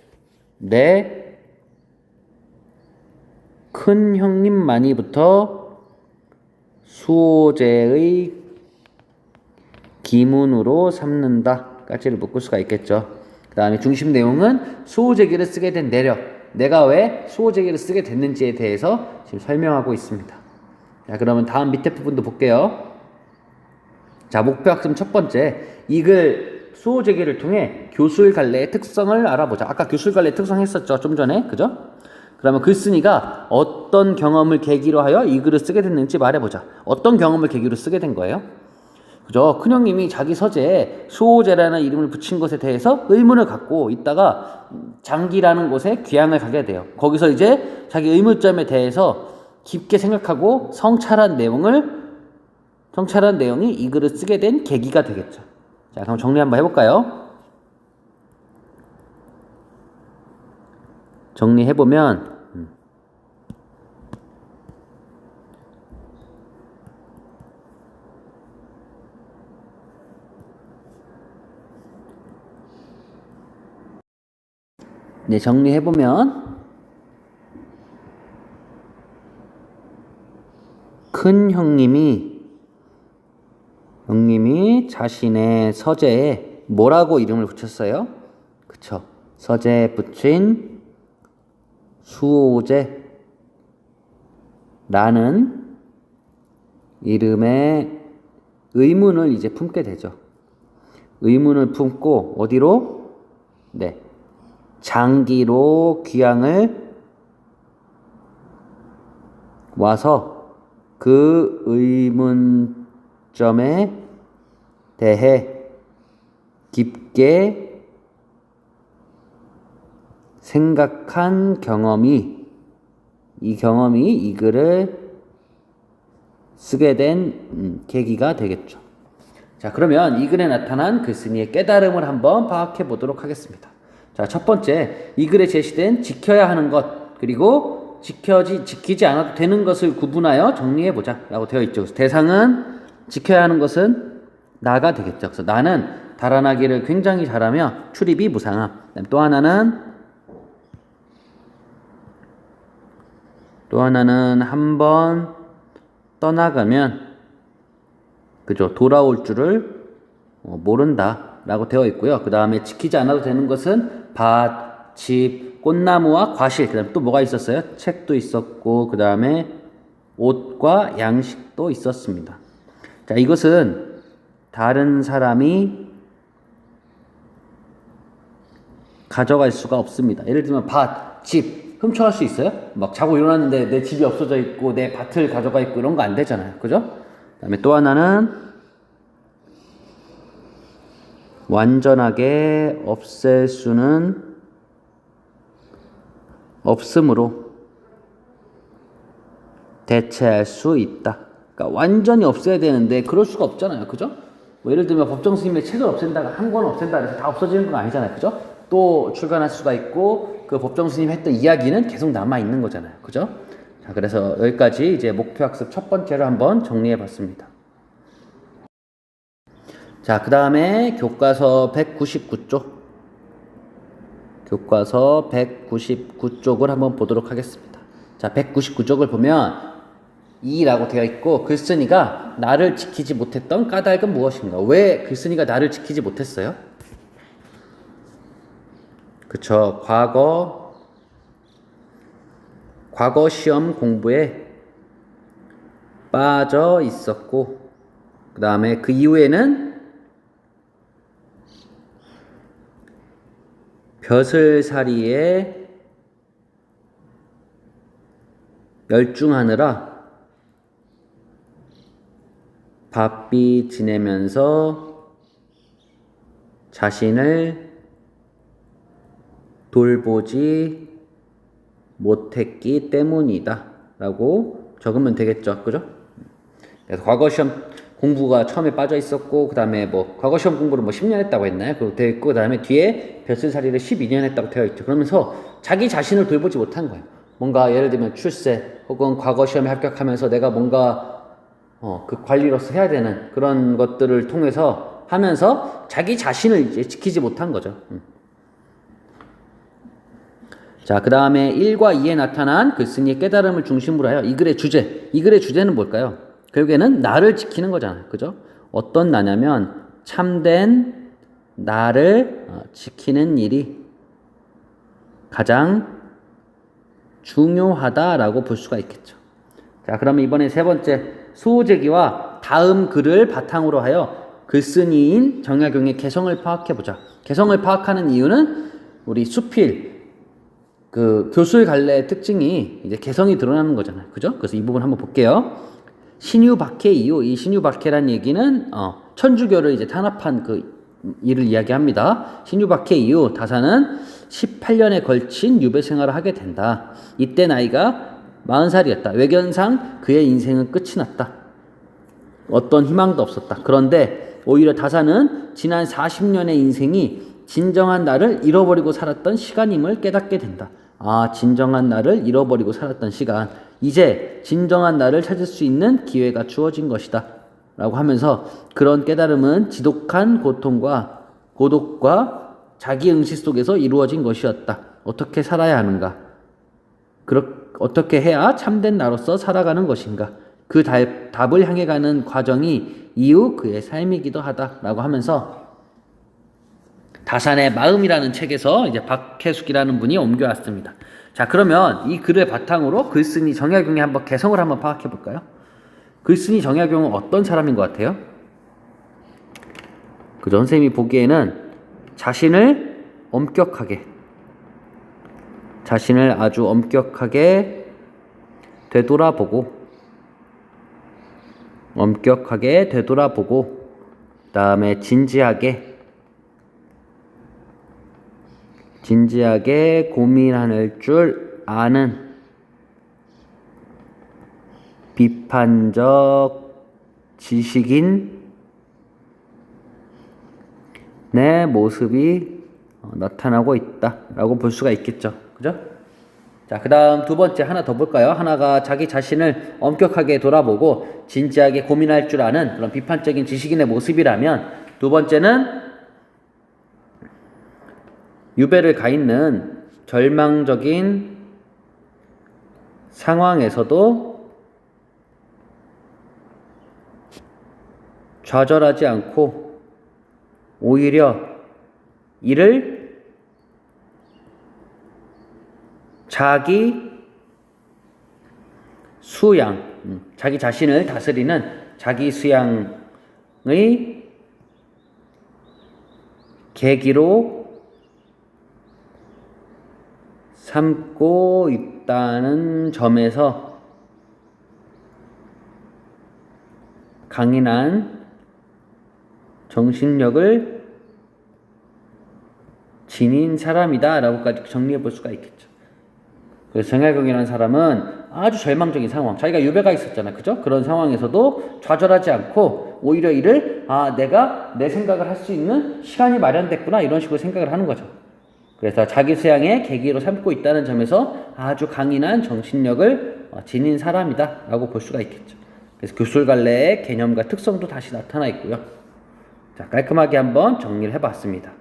내 큰 형님만이부터 수호제의 기문으로 삼는다까지를 묶을 수가 있겠죠. 그 다음에 중심 내용은 수호제기를 쓰게 된 내력, 내가 왜 수호제기를 쓰게 됐는지에 대해서 지금 설명하고 있습니다. 자, 그러면 다음 밑에 부분도 볼게요. 자, 목표 학습 첫 번째, 이 글 수호제기를 통해 교술갈래의 특성을 알아보자. 아까 교술갈래 특성 했었죠, 좀 전에. 그죠? 그러면 글쓴이가 어떤 경험을 계기로 하여 이 글을 쓰게 됐는지 말해보자. 어떤 경험을 계기로 쓰게 된 거예요? 그죠? 큰형님이 자기 서재에 수호제라는 이름을 붙인 것에 대해서 의문을 갖고 있다가 장기라는 곳에 귀향을 가게 돼요. 거기서 이제 자기 의문점에 대해서 깊게 생각하고 성찰한 내용이 이 글을 쓰게 된 계기가 되겠죠. 자, 그럼 정리 한번 해볼까요? 정리해보면 네, 정리해보면 큰 형님이 자신의 서재에 뭐라고 이름을 붙였어요? 그쵸. 서재에 붙인 수호제라는 이름의 의문을 이제 품게 되죠. 의문을 품고 어디로? 네. 장기로 귀향을 와서 그 의문점에 대해 깊게 생각한 경험이 이 글을 쓰게 된 계기가 되겠죠. 자, 그러면 이 글에 나타난 글쓴이의 깨달음을 한번 파악해 보도록 하겠습니다. 자, 첫 번째, 이 글에 제시된 지켜야 하는 것, 그리고 지키지 않아도 되는 것을 구분하여 정리해 보자 라고 되어 있죠. 그래서 대상은 지켜야 하는 것은 나가 되겠죠. 그래서 나는 달아나기를 굉장히 잘하며 출입이 무상함. 또 하나는 한번 떠나가면 그죠, 돌아올 줄을 모른다 라고 되어 있고요. 그 다음에 지키지 않아도 되는 것은 밭, 집, 꽃나무와 과실, 그 다음에 또 뭐가 있었어요? 책도 있었고, 그 다음에 옷과 양식도 있었습니다. 자, 이것은 다른 사람이 가져갈 수가 없습니다. 예를 들면 밭, 집 훔쳐갈 수 있어요? 막 자고 일어났는데 내 집이 없어져 있고 내 밭을 가져가 있고 이런 거 안 되잖아요. 그죠? 그 다음에 또 하나는 완전하게 없앨 수는 없으므로 대체할 수 있다. 그러니까 완전히 없애야 되는데 그럴 수가 없잖아요. 그죠? 뭐 예를 들면 법정 스님의 책을 없앤다가 한 권 없앤다 해서 다 없어지는 건 아니잖아요. 그죠? 또 출간할 수가 있고 그 법정 스님 했던 이야기는 계속 남아 있는 거잖아요. 그죠? 자, 그래서 여기까지 이제 목표 학습 첫 번째로 한번 정리해 봤습니다. 자, 그 다음에 교과서 199쪽. 교과서 199쪽을 한번 보도록 하겠습니다. 자, 199쪽을 보면 이라고 되어 있고, 글쓴이가 나를 지키지 못했던 까닭은 무엇인가? 왜 글쓴이가 나를 지키지 못했어요? 그쵸. 과거 시험 공부에 빠져 있었고, 그 다음에 그 이후에는 벼슬살이에 열중하느라 바삐 지내면서 자신을 돌보지 못했기 때문이다 라고 적으면 되겠죠. 그죠? 그래서 과거 시험 공부가 처음에 빠져 있었고, 그 다음에 뭐 과거 시험 공부를 뭐 10년 했다고 했나요? 그렇게 되어 있고, 그 다음에 뒤에 벼슬살이를 12년 했다고 되어 있죠. 그러면서 자기 자신을 돌보지 못한 거예요. 뭔가 예를 들면 출세 혹은 과거 시험에 합격하면서 내가 뭔가 그 관리로서 해야 되는 그런 것들을 통해서 하면서 자기 자신을 이제 지키지 못한 거죠. 자, 그 다음에 1과 2에 나타난 글쓴이의 깨달음을 중심으로 하여 이 글의 주제는 뭘까요? 결국에는 나를 지키는 거잖아요. 그죠? 어떤 나냐면 참된 나를 지키는 일이 가장 중요하다라고 볼 수가 있겠죠. 자, 그러면 이번에 세 번째, 수호제기와 다음 글을 바탕으로 하여 글쓴이인 정약용의 개성을 파악해보자. 개성을 파악하는 이유는 우리 수필 그 교술 갈래의 특징이 이제 개성이 드러나는 거잖아요. 그죠? 그래서 이 부분 한번 볼게요. 신유박해 이후, 이 신유박해란 얘기는 천주교를 이제 탄압한 그 일을 이야기합니다. 신유박해 이후 다사는 18년에 걸친 유배 생활을 하게 된다. 이때 나이가 40살이었다. 외견상 그의 인생은 끝이 났다. 어떤 희망도 없었다. 그런데 오히려 다사는 지난 40년의 인생이 진정한 나를 잃어버리고 살았던 시간임을 깨닫게 된다. 아, 진정한 나를 잃어버리고 살았던 시간. 이제 진정한 나를 찾을 수 있는 기회가 주어진 것이다. 라고 하면서 그런 깨달음은 지독한 고통과 고독과 자기응시 속에서 이루어진 것이었다. 어떻게 살아야 하는가? 어떻게 해야 참된 나로서 살아가는 것인가? 그 답을 향해 가는 과정이 이후 그의 삶이기도 하다라고 하면서 다산의 마음이라는 책에서 이제 박혜숙이라는 분이 옮겨왔습니다. 자, 그러면 이 글을 바탕으로 글쓴이 정약용의 한번 개성을 한번 파악해 볼까요? 글쓴이 정약용은 어떤 사람인 것 같아요? 그 선생님이 보기에는 자신을 아주 엄격하게 되돌아보고 그다음에 진지하게 고민할 줄 아는 비판적 지식인 내 모습이 나타나고 있다라고 볼 수가 있겠죠. 그죠? 자, 그 다음 두 번째 하나 더 볼까요? 하나가 자기 자신을 엄격하게 돌아보고 진지하게 고민할 줄 아는 그런 비판적인 지식인의 모습이라면, 두 번째는 유배를 가 있는 절망적인 상황에서도 좌절하지 않고 오히려 이를 자기 수양, 자기 자신을 다스리는 자기 수양의 계기로 삼고 있다는 점에서 강인한 정신력을 지닌 사람이다 라고까지 정리해 볼 수가 있겠죠. 그래서 정약용이라는 사람은 아주 절망적인 상황, 자기가 유배가 있었잖아요. 그죠? 그런 상황에서도 좌절하지 않고 오히려 이를 내가 내 생각을 할 수 있는 시간이 마련됐구나, 이런 식으로 생각을 하는 거죠. 그래서 자기 수양의 계기로 삼고 있다는 점에서 아주 강인한 정신력을 지닌 사람이다 라고 볼 수가 있겠죠. 그래서 교술갈래의 개념과 특성도 다시 나타나 있고요. 자, 깔끔하게 한번 정리를 해봤습니다.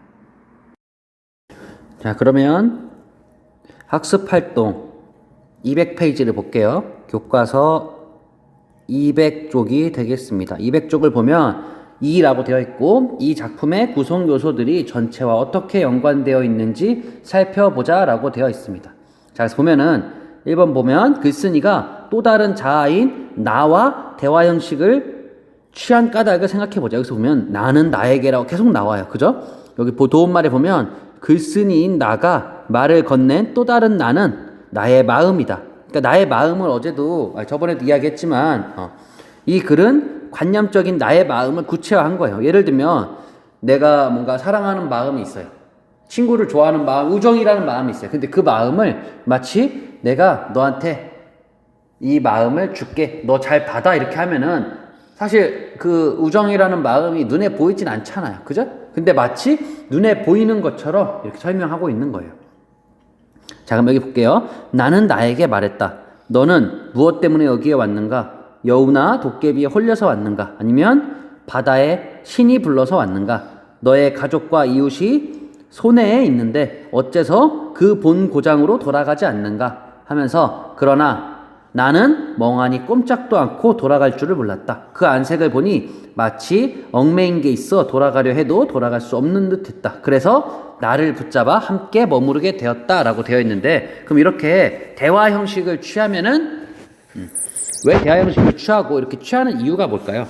자, 그러면 학습활동 200페이지를 볼게요. 교과서 200쪽이 되겠습니다. 200쪽을 보면 2라고 되어 있고, 이 작품의 구성 요소들이 전체와 어떻게 연관되어 있는지 살펴보자 라고 되어 있습니다. 자, 그래서 보면은 1번 보면 글쓴이가 또 다른 자아인 나와 대화 형식을 취한 까닭을 생각해보자. 여기서 보면 나는 나에게라고 계속 나와요. 그죠? 여기 도움말에 보면 글쓴이인 나가 말을 건넨 또 다른 나는 나의 마음이다. 그러니까 나의 마음을 저번에도 이야기했지만 이 글은 관념적인 나의 마음을 구체화한 거예요. 예를 들면 내가 뭔가 사랑하는 마음이 있어요. 친구를 좋아하는 마음, 우정이라는 마음이 있어요. 근데 그 마음을 마치 내가 너한테 이 마음을 줄게, 너 잘 받아, 이렇게 하면은 사실 그 우정이라는 마음이 눈에 보이진 않잖아요. 그죠? 근데 마치 눈에 보이는 것처럼 이렇게 설명하고 있는 거예요. 자, 그럼 여기 볼게요. 나는 나에게 말했다. 너는 무엇 때문에 여기에 왔는가? 여우나 도깨비에 홀려서 왔는가? 아니면 바다에 신이 불러서 왔는가? 너의 가족과 이웃이 손해에 있는데 어째서 그 본 고장으로 돌아가지 않는가? 하면서 그러나 나는 멍하니 꼼짝도 않고 돌아갈 줄을 몰랐다. 그 안색을 보니 마치 얽매인 게 있어 돌아가려 해도 돌아갈 수 없는 듯 했다. 그래서 나를 붙잡아 함께 머무르게 되었다라고 되어 있는데, 그럼 이렇게 대화 형식을 취하면은 왜 대화 형식을 취하고 이렇게 취하는 이유가 뭘까요?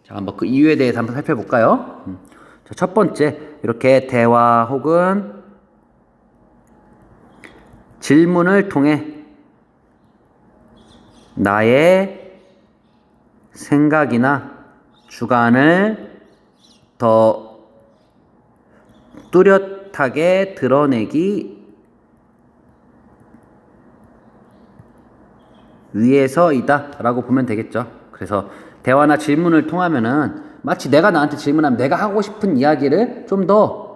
자, 한번 그 이유에 대해서 한번 살펴볼까요? 자, 첫 번째, 이렇게 대화 혹은 질문을 통해 나의 생각이나 주관을 더 뚜렷하게 드러내기 위해서이다 라고 보면 되겠죠. 그래서 대화나 질문을 통하면은 마치 내가 나한테 질문하면 내가 하고 싶은 이야기를 좀 더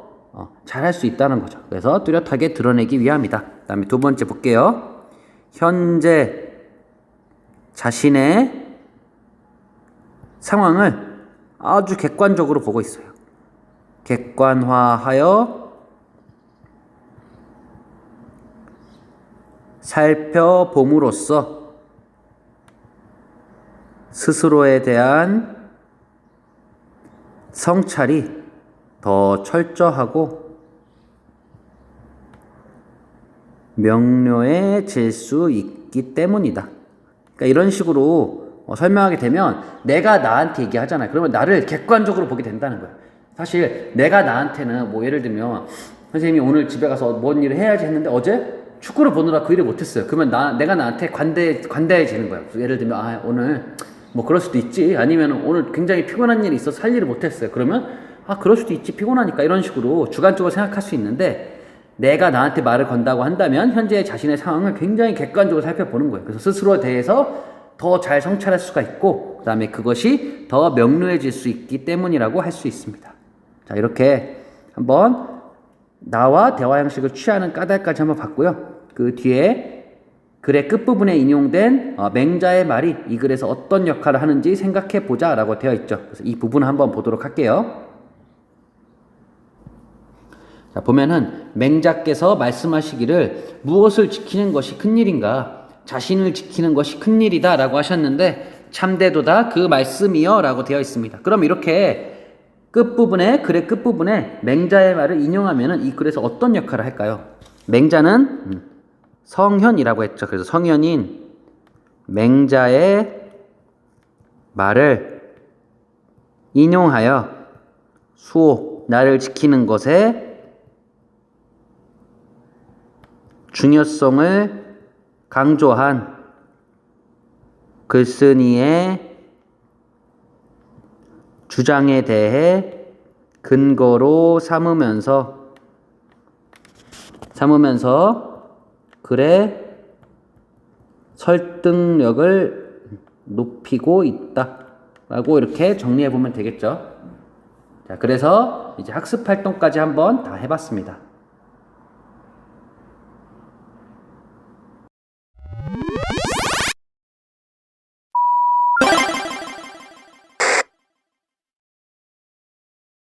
잘할 수 있다는 거죠. 그래서 뚜렷하게 드러내기 위함이다. 그 다음에 두 번째 볼게요. 현재 자신의 상황을 아주 객관적으로 보고 있어요. 객관화하여 살펴봄으로써 스스로에 대한 성찰이 더 철저하고 명료해질 수 있기 때문이다. 그러니까 이런 식으로 설명하게 되면 내가 나한테 얘기하잖아요. 그러면 나를 객관적으로 보게 된다는 거예요. 사실 내가 나한테는 뭐 예를 들면 선생님이 오늘 집에 가서 뭔 일을 해야지 했는데 어제 축구를 보느라 그 일을 못했어요. 그러면 내가 나한테 관대해지는 거예요. 예를 들면 오늘 뭐 그럴 수도 있지. 아니면 오늘 굉장히 피곤한 일이 있어서 할 일을 못했어요. 그러면 그럴 수도 있지. 피곤하니까. 이런 식으로 주관적으로 생각할 수 있는데 내가 나한테 말을 건다고 한다면 현재 자신의 상황을 굉장히 객관적으로 살펴보는 거예요. 그래서 스스로에 대해서 더 잘 성찰할 수가 있고 그 다음에 그것이 더 명료해질 수 있기 때문이라고 할 수 있습니다. 자, 이렇게 한번 나와 대화 형식을 취하는 까닭까지 한번 봤고요. 그 뒤에 글의 끝부분에 인용된 맹자의 말이 이 글에서 어떤 역할을 하는지 생각해 보자 라고 되어 있죠. 그래서 이 부분을 한번 보도록 할게요. 자, 보면은 맹자께서 말씀하시기를 무엇을 지키는 것이 큰일인가? 자신을 지키는 것이 큰일이다 라고 하셨는데 참되도다 그 말씀이여 라고 되어 있습니다. 그럼 이렇게 글의 끝부분에 맹자의 말을 인용하면은 이 글에서 어떤 역할을 할까요? 맹자는 성현이라고 했죠. 그래서 성현인 맹자의 말을 인용하여 수호, 나를 지키는 것에 중요성을 강조한 글쓴이의 주장에 대해 근거로 삼으면서 글의 설득력을 높이고 있다 라고 이렇게 정리해 보면 되겠죠. 자, 그래서 이제 학습 활동까지 한번 다 해봤습니다.